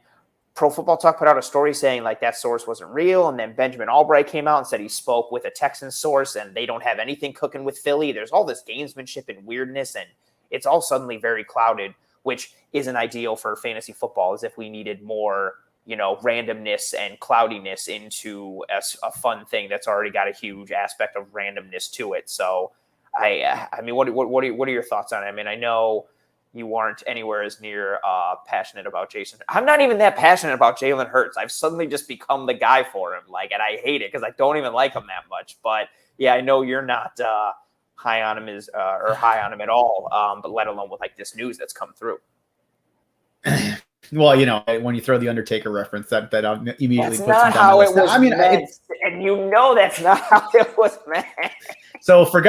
Pro Football Talk put out a story saying that source wasn't real. And then Benjamin Albright came out and said he spoke with a Texan source and they don't have anything cooking with Philly. There's all this gamesmanship and weirdness, and it's all suddenly very clouded, which isn't ideal for fantasy football, as if we needed more, randomness and cloudiness into a fun thing that's already got a huge aspect of randomness to it. So I mean, what are your thoughts on it? I mean, I know you aren't anywhere as near passionate about Jason. I'm not even that passionate about Jalen Hurts. I've suddenly just become the guy for him. And I hate it because I don't even like him that much. But yeah, I know you're not high on him or high on him at all. But let alone with this news that's come through. Well, when you throw the Undertaker reference, that immediately that's puts not him down how the it list. was meant, and that's not how it was meant. So for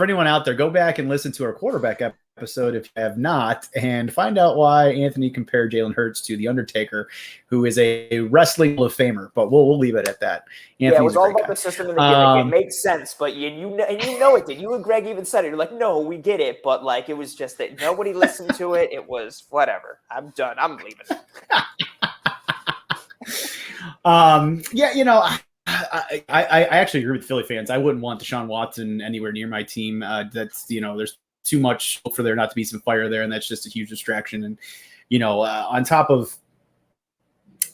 anyone out there, go back and listen to our quarterback episode if you have not, and find out why Anthony compared Jalen Hurts to the Undertaker, who is a wrestling Hall of Famer. But we'll leave it at that. Anthony's it was all about the system and the gimmick. It makes sense, but you know it did. You and Greg even said it. You're like, no, we get it, but it was just that nobody listened to it. It was whatever. I'm done. I'm leaving. I actually agree with Philly fans. I wouldn't want Deshaun Watson anywhere near my team. That's there's too much for there not to be some fire there, and that's just a huge distraction. And on top of,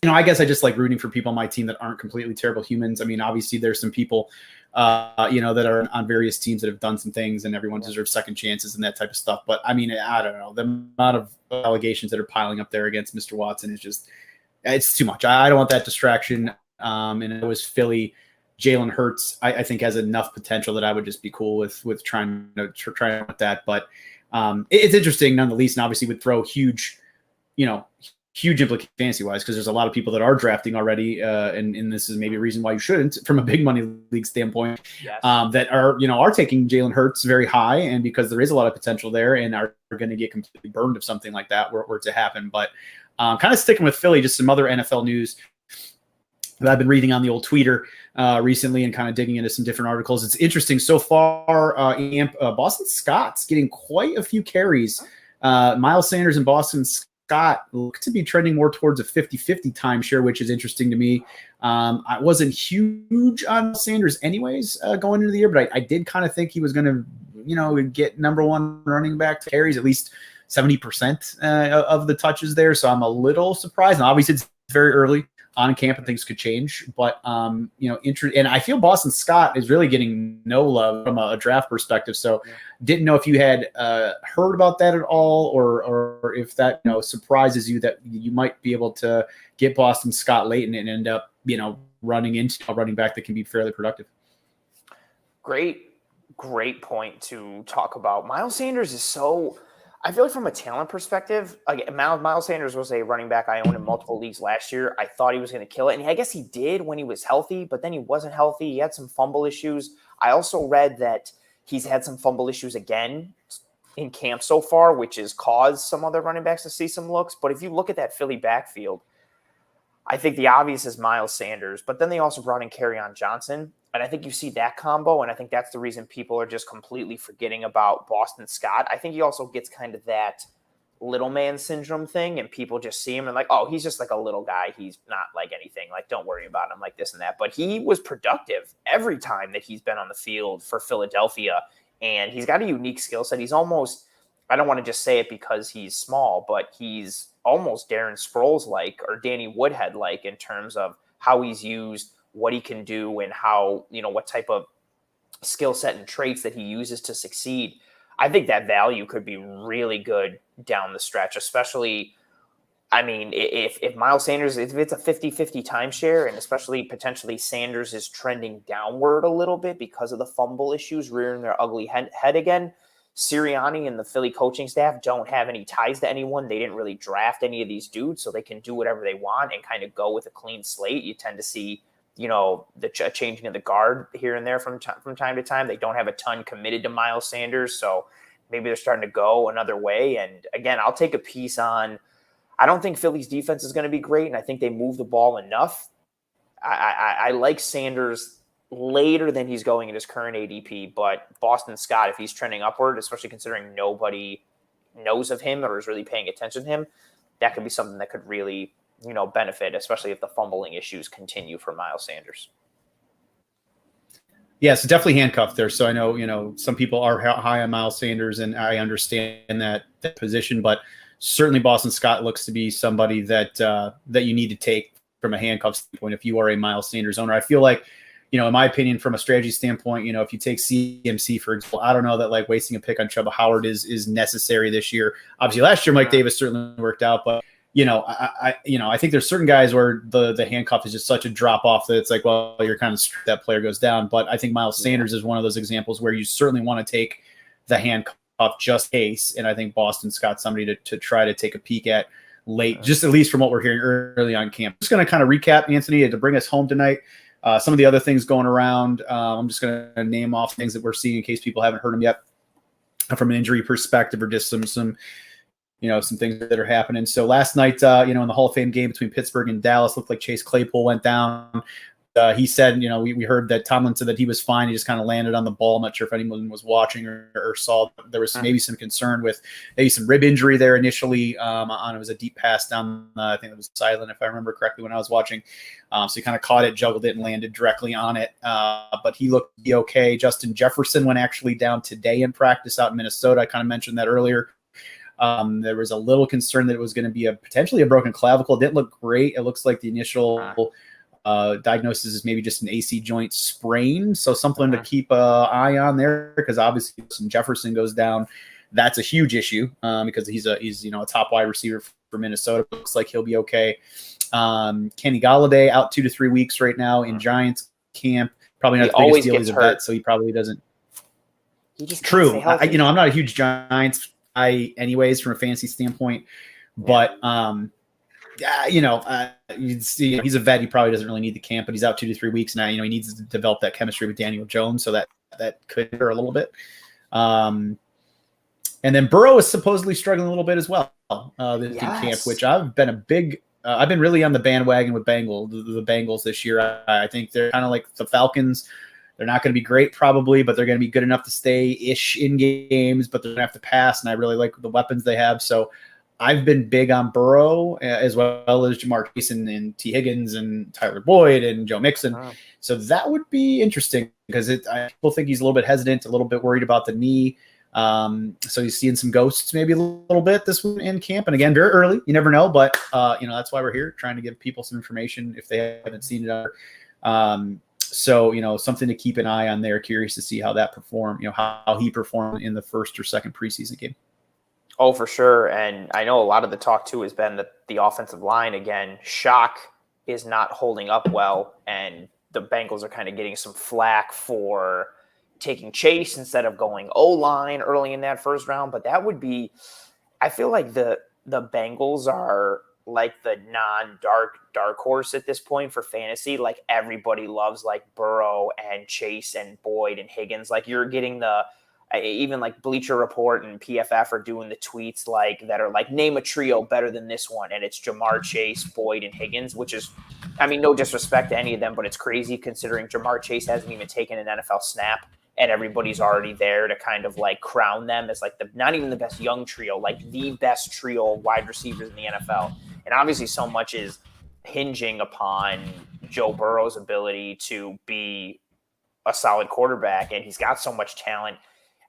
I guess I just like rooting for people on my team that aren't completely terrible humans. I mean, obviously there's some people, that are on various teams that have done some things, and everyone deserves second chances and that type of stuff. But I mean, I don't know, the amount of allegations that are piling up there against Mr. Watson is just, it's too much. I don't want that distraction. And it was Philly. Jalen Hurts, I think, has enough potential that I would just be cool with trying with that. But it's interesting none the least, and obviously would throw huge implications fantasy-wise, because there's a lot of people that are drafting already, and this is maybe a reason why you shouldn't, from a big money league standpoint, yes. That are taking Jalen Hurts very high, and because there is a lot of potential there, and are going to get completely burned if something like that were to happen. But kind of sticking with Philly, just some other NFL news that I've been reading on the old Tweeter recently and kind of digging into some different articles. It's interesting so far. Boston Scott's getting quite a few carries. Miles Sanders and Boston Scott look to be trending more towards a 50-50 timeshare, which is interesting to me. I wasn't huge on Sanders anyways going into the year, but I did kind of think he was going to, get number one running back carries, at least 70% of the touches there. So I'm a little surprised. And obviously it's very early on camp and things could change, but and I feel Boston Scott is really getting no love from a draft perspective. So didn't know if you had heard about that at all, or if that surprises you that you might be able to get Boston Scott late and end up running into a running back that can be fairly productive. Great point to talk about. Miles Sanders is so. I feel like from a talent perspective, Miles Sanders was a running back I owned in multiple leagues last year. I thought he was going to kill it, and I guess he did when he was healthy, but then he wasn't healthy. He had some fumble issues. I also read that He's had some fumble issues again in camp so far, which has caused some other running backs to see some looks. But if you look at that Philly backfield, I think the obvious is Miles Sanders, but then they also brought in Kerryon Johnson. And I think you see that combo, and I think that's the reason people are just completely forgetting about Boston Scott. I think he also gets kind of that little man syndrome thing, and people just see him and like, oh, he's just like a little guy. He's not like anything. Like, don't worry about him, like this and that. But he was productive every time that he's been on the field for Philadelphia, and he's got a unique skill set. He's almost, I don't want to just say it because he's small, but he's almost Darren Sproles-like or Danny Woodhead-like in terms of how he's used, what he can do, and how, what type of skill set and traits that he uses to succeed. I think that value could be really good down the stretch, especially, I mean, if Miles Sanders, if it's a 50-50 timeshare, and especially potentially Sanders is trending downward a little bit because of the fumble issues rearing their ugly head again. Sirianni and the Philly coaching staff don't have any ties to anyone. They didn't really draft any of these dudes, so they can do whatever they want and kind of go with a clean slate. You tend to see, the changing of the guard here and there from time to time. They don't have a ton committed to Miles Sanders, so maybe they're starting to go another way. And again, I'll take a piece on, I don't think Philly's defense is going to be great, and I think they move the ball enough. I like Sanders later than he's going in his current ADP, but Boston Scott, if he's trending upward, especially considering nobody knows of him or is really paying attention to him, that could be something that could really, benefit, especially if the fumbling issues continue for Miles Sanders. Yeah, so definitely handcuffed there. So I know, some people are high on Miles Sanders, and I understand that position, but certainly Boston Scott looks to be somebody that you need to take from a handcuff standpoint if you are a Miles Sanders owner. I feel like, in my opinion, from a strategy standpoint, if you take CMC, for example, I don't know that like wasting a pick on Chuba Howard is necessary this year. Obviously, last year Mike Davis certainly worked out, but I think there's certain guys where the handcuff is just such a drop off that it's like, well, you're kind of that player goes down. But I think Miles Sanders is one of those examples where you certainly want to take the handcuff just in case, and I think Boston Scott's somebody to try to take a peek at late, just at least from what we're hearing early on camp. Just going to kind of recap, Anthony, to bring us home tonight. Some of the other things going around, I'm just going to name off things that we're seeing in case people haven't heard them yet from an injury perspective, or just some things that are happening. So last night, in the Hall of Fame game between Pittsburgh and Dallas, looked like Chase Claypool went down. He said, we heard that Tomlin said that he was fine. He just kind of landed on the ball. I'm not sure if anyone was watching or saw. There was maybe some concern with maybe some rib injury there initially. It was a deep pass down. I think it was silent, if I remember correctly, when I was watching. So he kind of caught it, juggled it, and landed directly on it. But he looked to be okay. Justin Jefferson went actually down today in practice out in Minnesota. I kind of mentioned that earlier. There was a little concern that it was going to be potentially a broken clavicle. It didn't look great. It looks like the initial diagnosis is maybe just an AC joint sprain. So something to keep an eye on there, because obviously if Jefferson goes down, that's a huge issue because he's a top wide receiver for Minnesota. Looks like he'll be okay. Kenny Golladay out 2 to 3 weeks right now in Giants camp. Probably not the biggest deal. He's a vet, so he probably doesn't. True. I'm not a huge Giants guy anyways from a fantasy standpoint, but he's a vet. He probably doesn't really need the camp, but he's out 2 to 3 weeks now. He needs to develop that chemistry with Daniel Jones, so that could hurt a little bit. And then Burrow is supposedly struggling a little bit as well in camp, which I've been really on the bandwagon with the Bengals this year. I think they're kind of like the Falcons. They're not going to be great probably, but they're going to be good enough to stay-ish in games, but they're going to have to pass, and I really like the weapons they have. So I've been big on Burrow as well as Jamar Chase and T. Higgins and Tyler Boyd and Joe Mixon. Wow. So that would be interesting because I still think he's a little bit hesitant, a little bit worried about the knee. So he's seeing some ghosts maybe a little bit this week in camp. And again, very early, you never know, but that's why we're here, trying to give people some information if they haven't seen it. So, something to keep an eye on there. Curious to see how that performed, how he performed in the first or second preseason game. Oh, for sure. And I know a lot of the talk too has been that the offensive line, again, shock is not holding up well. And the Bengals are kind of getting some flack for taking Chase instead of going O-line early in that first round. But that would be, I feel like the Bengals are like the dark horse at this point for fantasy. Like everybody loves like Burrow and Chase and Boyd and Higgins. Like you're getting even like Bleacher Report and PFF are doing the tweets like that are like, name a trio better than this one. And it's Jamar Chase, Boyd, and Higgins, which is, I mean, no disrespect to any of them, but it's crazy considering Jamar Chase hasn't even taken an NFL snap and everybody's already there to kind of like crown them as like not even the best young trio, like the best trio of wide receivers in the NFL. And obviously so much is hinging upon Joe Burrow's ability to be a solid quarterback, and he's got so much talent.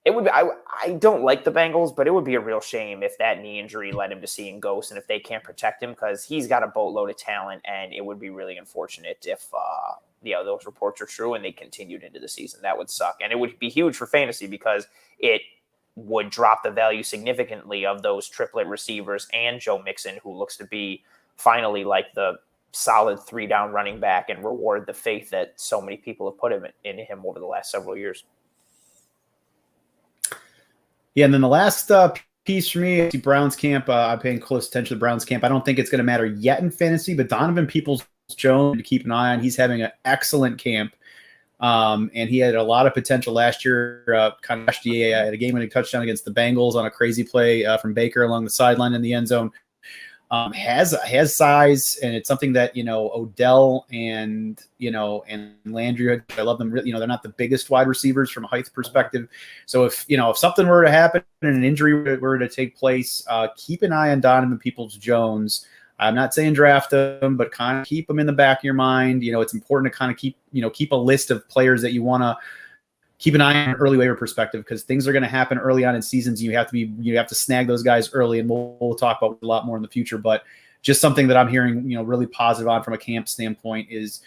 It would be, I don't like the Bengals, but it would be a real shame if that knee injury led him to seeing ghosts and if they can't protect him, because he's got a boatload of talent, and it would be really unfortunate if those reports are true and they continued into the season. That would suck. And it would be huge for fantasy because it would drop the value significantly of those triplet receivers and Joe Mixon, who looks to be finally like the solid 3-down running back, and reward the faith that so many people have put in him over the last several years. Yeah, and then the last piece for me, Browns camp. I'm paying close attention to the Browns camp. I don't think it's going to matter yet in fantasy, but Donovan Peoples-Jones to keep an eye on. He's having an excellent camp, and he had a lot of potential last year. Kind of had a game-winning touchdown against the Bengals on a crazy play from Baker along the sideline in the end zone. Has size, and it's something that Odell and Landry, I love them. They're not the biggest wide receivers from a height perspective. So if something were to happen and an injury were to take place, keep an eye on Donovan Peoples-Jones. I'm not saying draft him, but kind of keep him in the back of your mind. It's important to kind of keep a list of players that you want to keep an eye on early waiver perspective, because things are going to happen early on in seasons. You have to snag those guys early, and we'll talk about a lot more in the future. But just something that I'm hearing, really positive on from a camp standpoint is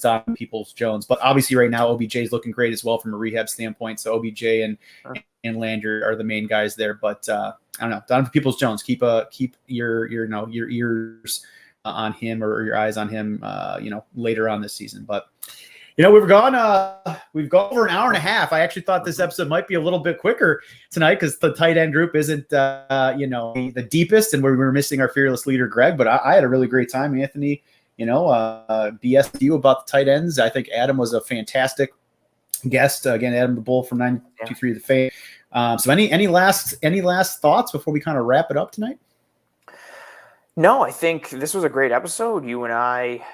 Donovan Peoples-Jones. But obviously right now OBJ is looking great as well from a rehab standpoint. So OBJ and Landry are the main guys there. But I don't know, Donovan Peoples-Jones, keep your ears on him, or your eyes on him, later on this season. But we've gone over an hour and a half. I actually thought this episode might be a little bit quicker tonight because the tight end group isn't, the deepest, and we were missing our fearless leader, Greg. But I had a really great time, Anthony. BS to you about the tight ends. I think Adam was a fantastic guest. Again, Adam the Bull from 923 The Fame. So any last thoughts before we kind of wrap it up tonight? No, I think this was a great episode. You and I,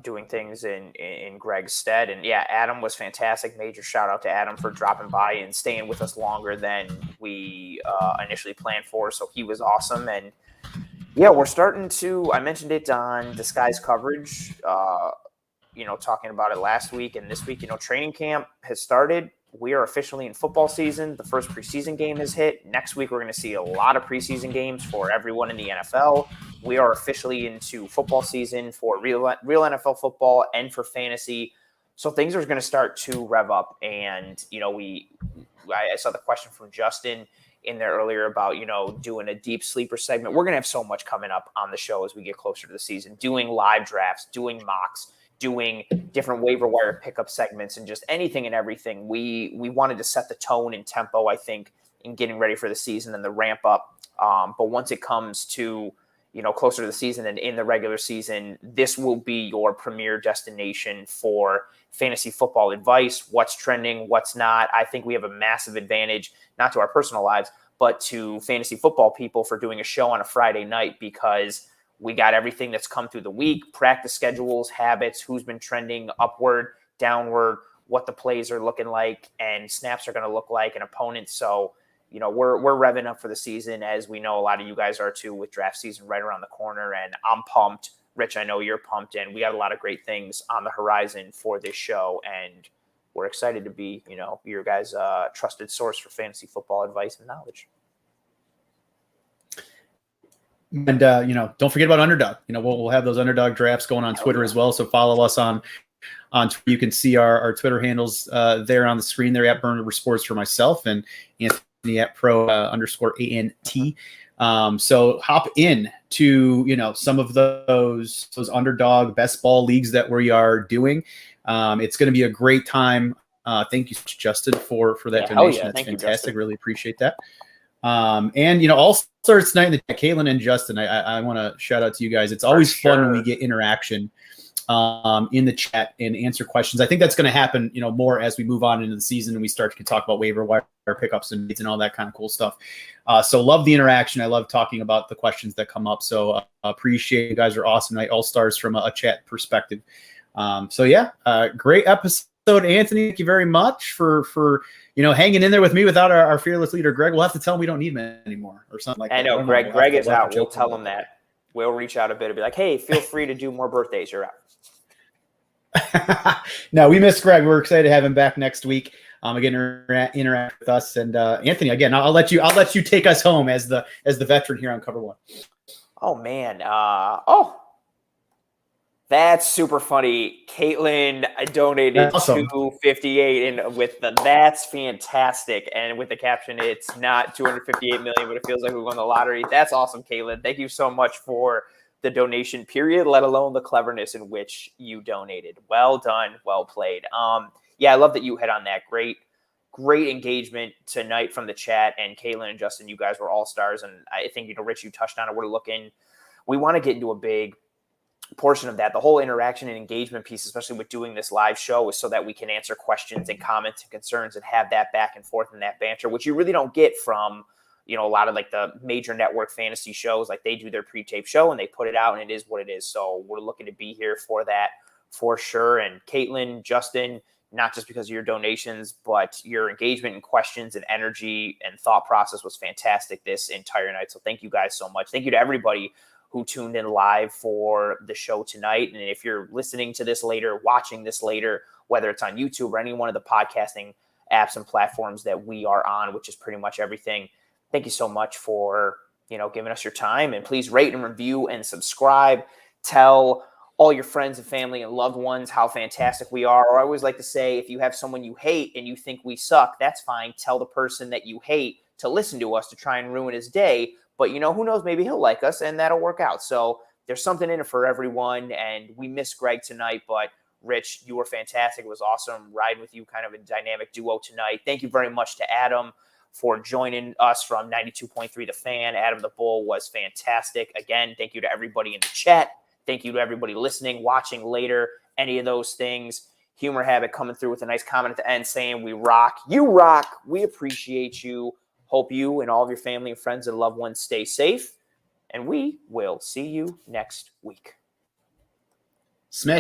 doing things in Greg's stead. And yeah, Adam was fantastic. Major shout out to Adam for dropping by and staying with us longer than we initially planned for. So he was awesome. And yeah, we're starting to, I mentioned it on Disguise Coverage, talking about it last week and this week. Training camp has started. We are officially in football season. The first preseason game has hit. Next week, we're going to see a lot of preseason games for everyone in the NFL. We are officially into football season for real NFL football and for fantasy. So things are going to start to rev up. And, I saw the question from Justin in there earlier about, doing a deep sleeper segment. We're going to have so much coming up on the show as we get closer to the season, doing live drafts, doing mocks, doing different waiver wire pickup segments, and just anything and everything. We wanted to set the tone and tempo, I think, in getting ready for the season and the ramp up. But once it comes to, closer to the season and in the regular season, this will be your premier destination for fantasy football advice, what's trending, what's not. I think we have a massive advantage, not to our personal lives, but to fantasy football people for doing a show on a Friday night, because we got everything that's come through the week, practice schedules, habits, who's been trending upward, downward, what the plays are looking like, and snaps are going to look like, and opponents. So, we're revving up for the season, as we know a lot of you guys are too, with draft season right around the corner. And I'm pumped. Rich, I know you're pumped, and we got a lot of great things on the horizon for this show. And we're excited to be, your guys' trusted source for fantasy football advice and knowledge. And, don't forget about Underdog. We'll have those Underdog drafts going on Twitter as well. So follow us on Twitter. You can see our Twitter handles there on the screen there at Burner Sports for myself, and Anthony at @pro_ANT. So hop in to, some of those Underdog best ball leagues that we are doing. It's going to be a great time. Thank you, Justin, for that donation. That's fantastic. Really appreciate that. And, all starts tonight in the Caitlin and Justin. I want to shout out to you guys. It's always fun when we get interaction in the chat and answer questions. I think that's going to happen, more as we move on into the season and we start to talk about waiver wire pickups and all that kind of cool stuff. So love the interaction. I love talking about the questions that come up. So appreciate you guys are awesome tonight. All stars from a chat perspective. Great episode, Anthony. Thank you very much for hanging in there with me without our fearless leader, Greg. We'll have to tell him we don't need him anymore or something like that. I know, Greg. Greg is out. We'll tell him that. We'll reach out a bit and be like, hey, feel free to do more birthdays. You're out. No, we miss Greg. We're excited to have him back next week. Again, interact with us. And Anthony, again, I'll let you take us home as the veteran here on Cover One. Oh man. That's super funny. Caitlin donated awesome. $258 and with that's fantastic. And with the caption, it's not $258 million, but it feels like we won the lottery. That's awesome, Caitlin. Thank you so much for the donation period, let alone the cleverness in which you donated. Well done. Well played. I love that you hit on that. Great engagement tonight from the chat. And Caitlin and Justin, you guys were all stars. And I think, Rich, you touched on it. We want to get into a big portion of that. The whole interaction and engagement piece, especially with doing this live show, is so that we can answer questions and comments and concerns and have that back and forth and that banter, which you really don't get from, a lot of like the major network fantasy shows. Like they do their pre-tape show and they put it out and it is what it is. So we're looking to be here for that for sure. And Caitlin, Justin, not just because of your donations, but your engagement and questions and energy and thought process was fantastic this entire night. So thank you guys so much. Thank you to everybody who tuned in live for the show tonight. And if you're listening to this later, watching this later, whether it's on YouTube or any one of the podcasting apps and platforms that we are on, which is pretty much everything, thank you so much for, giving us your time. And please rate and review and subscribe. Tell all your friends and family and loved ones how fantastic we are. Or I always like to say, if you have someone you hate and you think we suck, that's fine. Tell the person that you hate to listen to us to try and ruin his day. But, who knows, maybe he'll like us and that'll work out. So there's something in it for everyone. And we miss Greg tonight, but Rich, you were fantastic. It was awesome riding with you, kind of a dynamic duo tonight. Thank you very much to Adam for joining us from 92.3 The Fan. Adam the Bull was fantastic. Again, thank you to everybody in the chat. Thank you to everybody listening, watching later, any of those things. Humor Habit coming through with a nice comment at the end saying, we rock. You rock. We appreciate you. Hope you and all of your family and friends and loved ones stay safe. And we will see you next week. Smash